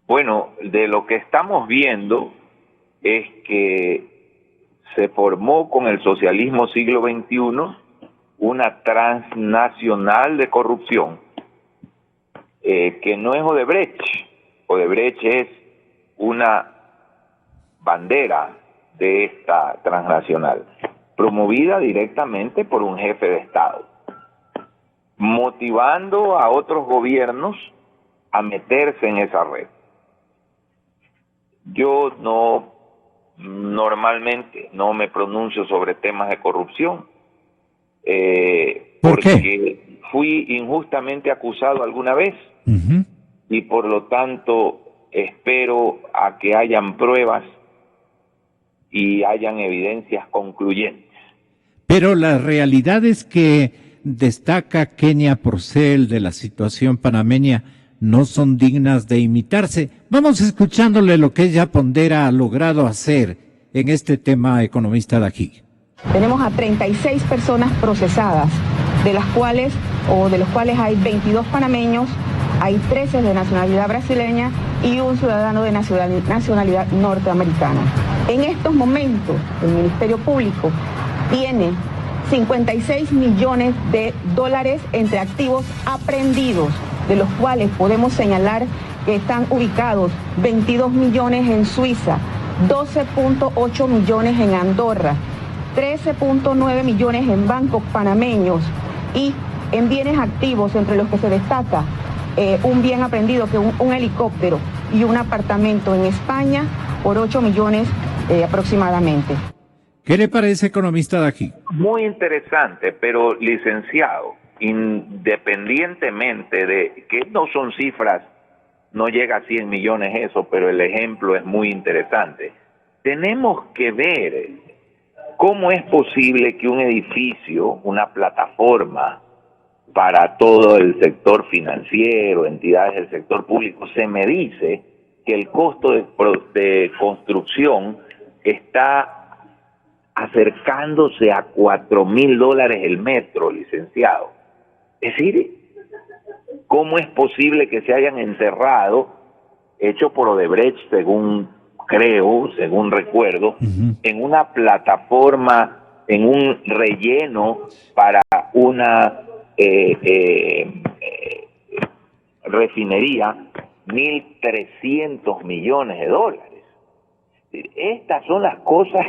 [SPEAKER 4] Bueno, de lo que estamos viendo es que se formó con el socialismo siglo XXI una transnacional de corrupción, que no es Odebrecht. Odebrecht es una bandera de esta transnacional, promovida directamente por un jefe de Estado, motivando a otros gobiernos a meterse en esa red. Yo normalmente no me pronuncio sobre temas de corrupción, porque fui injustamente acusado alguna vez, y por lo tanto espero a que hayan pruebas y hayan evidencias concluyentes.
[SPEAKER 5] Pero la realidad es que destaca Kenia Porcel de la situación panameña, no son dignas de imitarse. Vamos escuchándole lo que ella pondera ha logrado hacer en este tema, economista de aquí.
[SPEAKER 8] Tenemos a 36 personas procesadas, de los cuales hay 22 panameños, hay 13 de nacionalidad brasileña y un ciudadano de nacionalidad norteamericana. En estos momentos, el Ministerio Público tiene 56 millones de dólares entre activos aprehendidos, de los cuales podemos señalar que están ubicados 22 millones en Suiza, 12.8 millones en Andorra, 13.9 millones en bancos panameños, y en bienes activos, entre los que se destaca un bien aprehendido, que un helicóptero y un apartamento en España por 8 millones aproximadamente.
[SPEAKER 5] ¿Qué le parece, economista de aquí?
[SPEAKER 4] Muy interesante, pero licenciado, independientemente de que no son cifras, no llega a 100 millones eso, pero el ejemplo es muy interesante. Tenemos que ver ¿cómo es posible que un edificio, una plataforma para todo el sector financiero, entidades del sector público, se me dice que el costo de construcción está acercándose a $4,000 el metro, licenciado? Es decir, ¿cómo es posible que se hayan encerrado, hecho por Odebrecht, según recuerdo, en una plataforma, en un relleno para una refinería, $1,300 millones? Estas son las cosas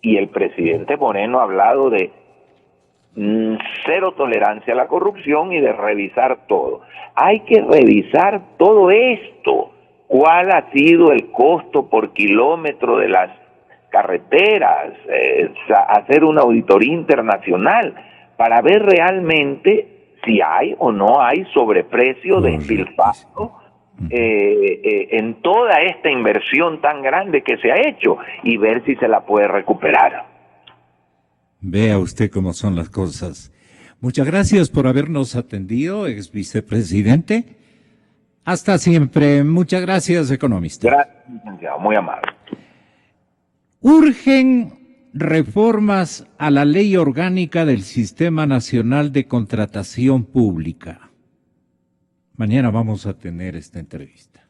[SPEAKER 4] y el presidente Moreno ha hablado de cero tolerancia a la corrupción y de revisar todo. Hay que revisar todo esto. ¿Cuál ha sido el costo por kilómetro de las carreteras? Hacer una auditoría internacional para ver realmente si hay o no hay sobreprecio, despilfarro en toda esta inversión tan grande que se ha hecho, y ver si se la puede recuperar.
[SPEAKER 5] Vea usted cómo son las cosas. Muchas gracias por habernos atendido, ex vicepresidente. Hasta siempre. Muchas gracias, economista.
[SPEAKER 4] Gracias, licenciado. Muy amable.
[SPEAKER 5] Urgen reformas a la Ley Orgánica del Sistema Nacional de Contratación Pública. Mañana vamos a tener esta entrevista.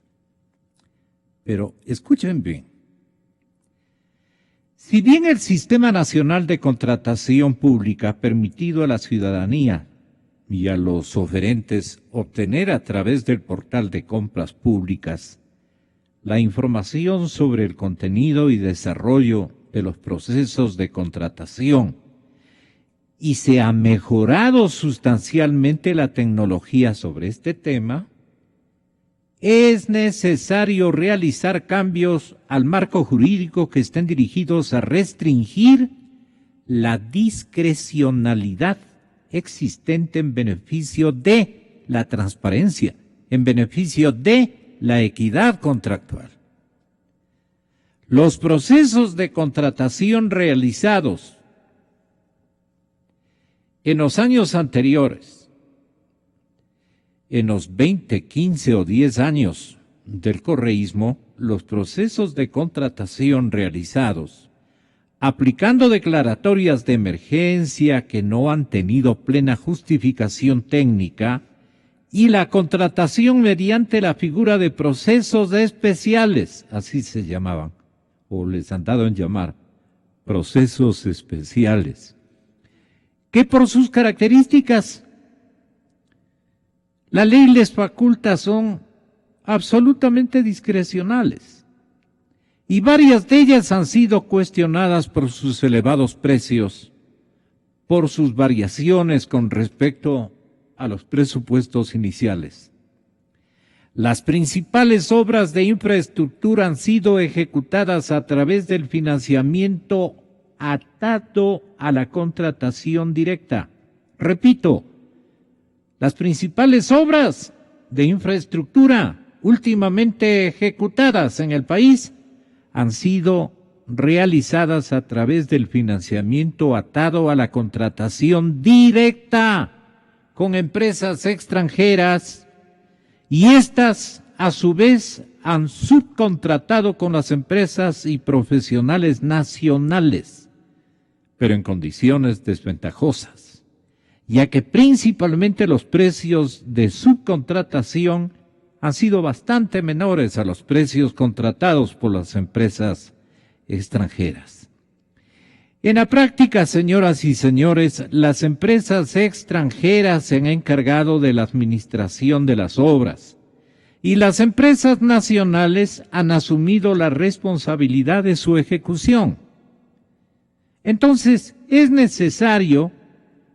[SPEAKER 5] Pero escuchen bien. Si bien el Sistema Nacional de Contratación Pública ha permitido a la ciudadanía y a los oferentes obtener a través del portal de compras públicas la información sobre el contenido y desarrollo de los procesos de contratación, y se ha mejorado sustancialmente la tecnología sobre este tema, es necesario realizar cambios al marco jurídico que estén dirigidos a restringir la discrecionalidad existente en beneficio de la transparencia, en beneficio de la equidad contractual. Los procesos de contratación realizados en los años anteriores, en los 20, 15 o 10 años del correísmo, los procesos de contratación realizados aplicando declaratorias de emergencia que no han tenido plena justificación técnica y la contratación mediante la figura de procesos especiales, así se llamaban, o les han dado en llamar, procesos especiales, que por sus características la ley les faculta son absolutamente discrecionales, y varias de ellas han sido cuestionadas por sus elevados precios, por sus variaciones con respecto a los presupuestos iniciales. Las principales obras de infraestructura han sido ejecutadas a través del financiamiento atado a la contratación directa. Repito, las principales obras de infraestructura últimamente ejecutadas en el país han sido realizadas a través del financiamiento atado a la contratación directa con empresas extranjeras, y estas a su vez han subcontratado con las empresas y profesionales nacionales, pero en condiciones desventajosas, ya que principalmente los precios de subcontratación han sido bastante menores a los precios contratados por las empresas extranjeras. En la práctica, señoras y señores, las empresas extranjeras se han encargado de la administración de las obras y las empresas nacionales han asumido la responsabilidad de su ejecución. Entonces, es necesario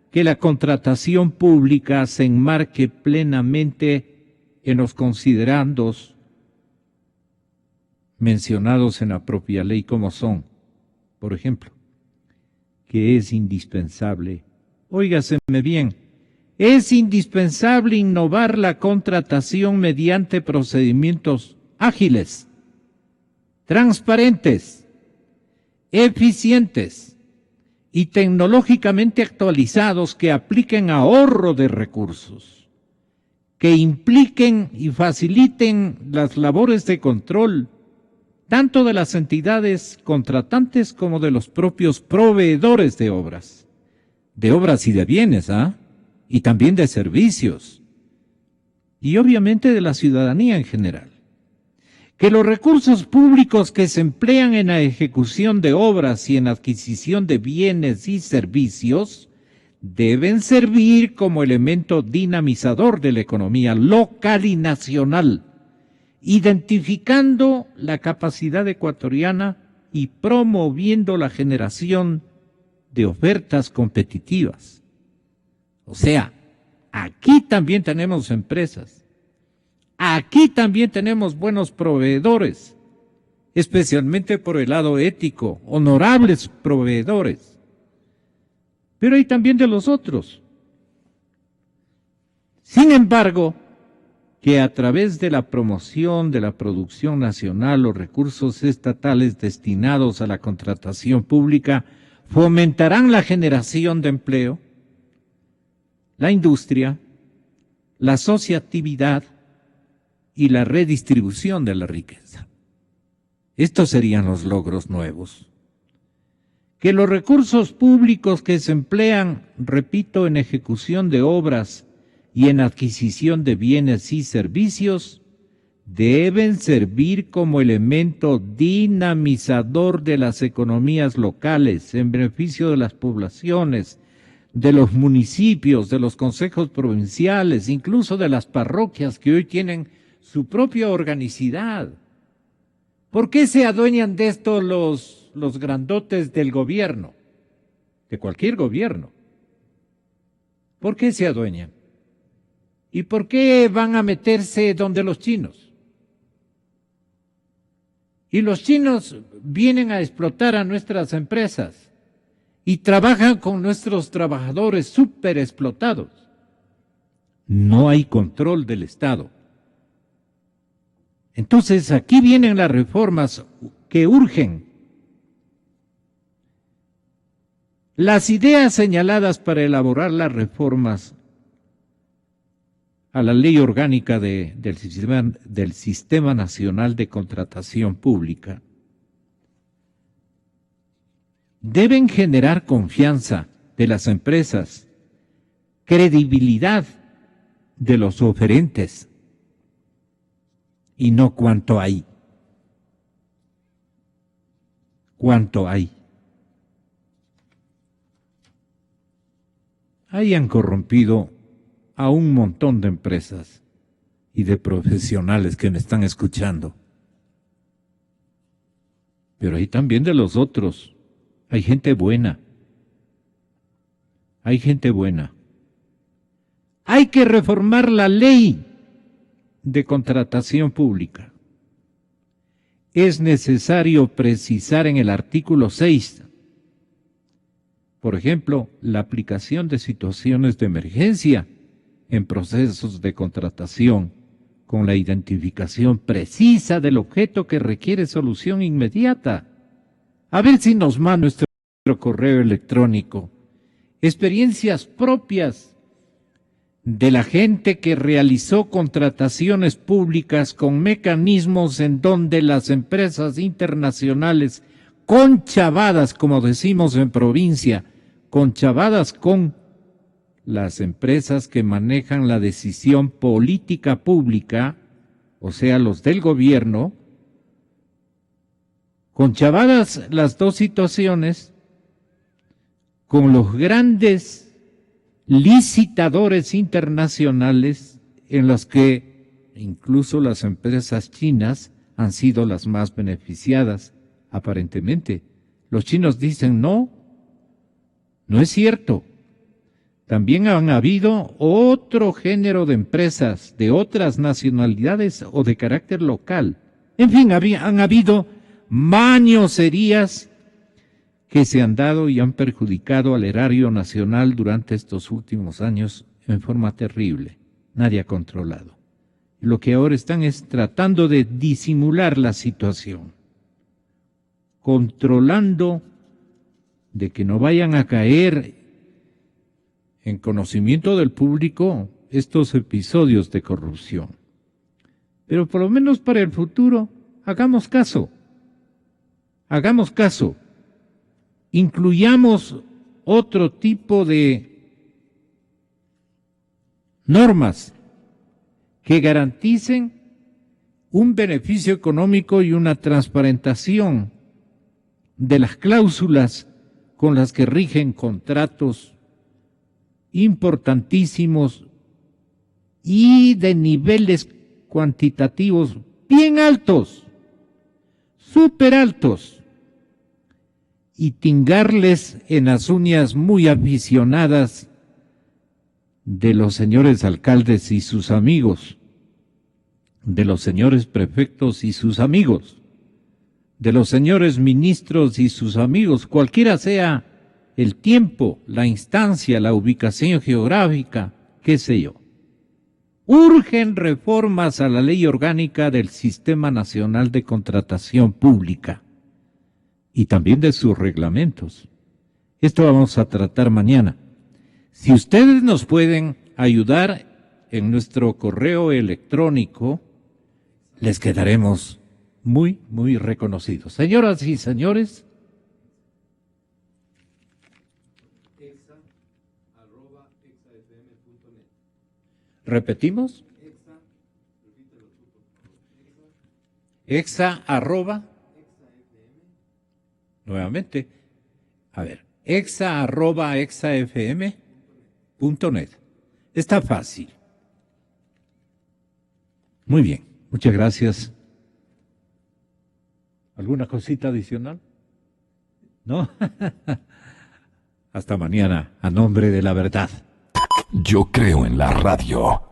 [SPEAKER 5] que la contratación pública se enmarque plenamente en los considerandos mencionados en la propia ley, como son, por ejemplo, que es indispensable, óigaseme bien, es indispensable innovar la contratación mediante procedimientos ágiles, transparentes,
[SPEAKER 2] eficientes y tecnológicamente actualizados que apliquen ahorro de recursos, que impliquen y faciliten las labores de control, tanto de las entidades contratantes como de los propios proveedores de obras y de bienes, y también de servicios, y obviamente de la ciudadanía en general. Que los recursos públicos que se emplean en la ejecución de obras y en adquisición de bienes y servicios deben servir como elemento dinamizador de la economía local y nacional, identificando la capacidad ecuatoriana y promoviendo la generación de ofertas competitivas. O sea, aquí también tenemos empresas, aquí también tenemos buenos proveedores, especialmente por el lado ético, honorables proveedores, pero hay también de los otros. Sin embargo, que a través de la promoción de la producción nacional, los recursos estatales destinados a la contratación pública fomentarán la generación de empleo, la industria, la asociatividad y la redistribución de la riqueza. Estos serían los logros nuevos. Que los recursos públicos que se emplean, repito, en ejecución de obras y en adquisición de bienes y servicios, deben servir como elemento dinamizador de las economías locales en beneficio de las poblaciones, de los municipios, de los consejos provinciales, incluso de las parroquias que hoy tienen su propia organicidad. ¿Por qué se adueñan de esto los grandotes del gobierno? De cualquier gobierno. ¿Por qué se adueñan? ¿Y por qué van a meterse donde los chinos? Y los chinos vienen a explotar a nuestras empresas y trabajan con nuestros trabajadores súper explotados. No hay control del Estado. Entonces aquí vienen las reformas que urgen. Las ideas señaladas para elaborar las reformas a la Ley Orgánica del Sistema Nacional de Contratación Pública deben generar confianza de las empresas, credibilidad de los oferentes y no cuánto hay. ¿Cuánto hay? Hayan corrompido a un montón de empresas y de profesionales que me están escuchando. Pero hay también de los otros. Hay gente buena. Hay gente buena. Hay que reformar la ley de contratación pública. Es necesario precisar en el artículo 6, por ejemplo, la aplicación de situaciones de emergencia en procesos de contratación, con la identificación precisa del objeto que requiere solución inmediata. A ver si nos manda nuestro correo electrónico experiencias propias de la gente que realizó contrataciones públicas con mecanismos en donde las empresas internacionales conchavadas, como decimos en provincia, conchavadas con las empresas que manejan la decisión política pública, o sea, los del gobierno, conchavadas las dos situaciones con los grandes licitadores internacionales en los que incluso las empresas chinas han sido las más beneficiadas, aparentemente. Los chinos dicen no es cierto. También han habido otro género de empresas de otras nacionalidades o de carácter local. En fin, han habido mañoserías que se han dado y han perjudicado al erario nacional durante estos últimos años en forma terrible. Nadie ha controlado. Lo que ahora están es tratando de disimular la situación controlando de que no vayan a caer en conocimiento del público estos episodios de corrupción. Pero por lo menos para el futuro, hagamos caso. Hagamos caso. Incluyamos otro tipo de normas que garanticen un beneficio económico y una transparentación de las cláusulas con las que rigen contratos importantísimos y de niveles cuantitativos bien altos, súper altos, y tingarles en las uñas muy aficionadas de los señores alcaldes y sus amigos, de los señores prefectos y sus amigos, de los señores ministros y sus amigos, cualquiera sea el tiempo, la instancia, la ubicación geográfica, qué sé yo. Urgen reformas a la ley orgánica del Sistema Nacional de Contratación Pública y también de sus reglamentos. Esto vamos a tratar mañana. Si ustedes nos pueden ayudar en nuestro correo electrónico, les quedaremos muy, muy reconocidos. Señoras y señores, ¿repetimos? Nuevamente, a ver, exafm.net. Está fácil. Muy bien, muchas gracias. ¿Alguna cosita adicional? ¿No? Hasta mañana, a nombre de la verdad.
[SPEAKER 1] Yo creo en la radio.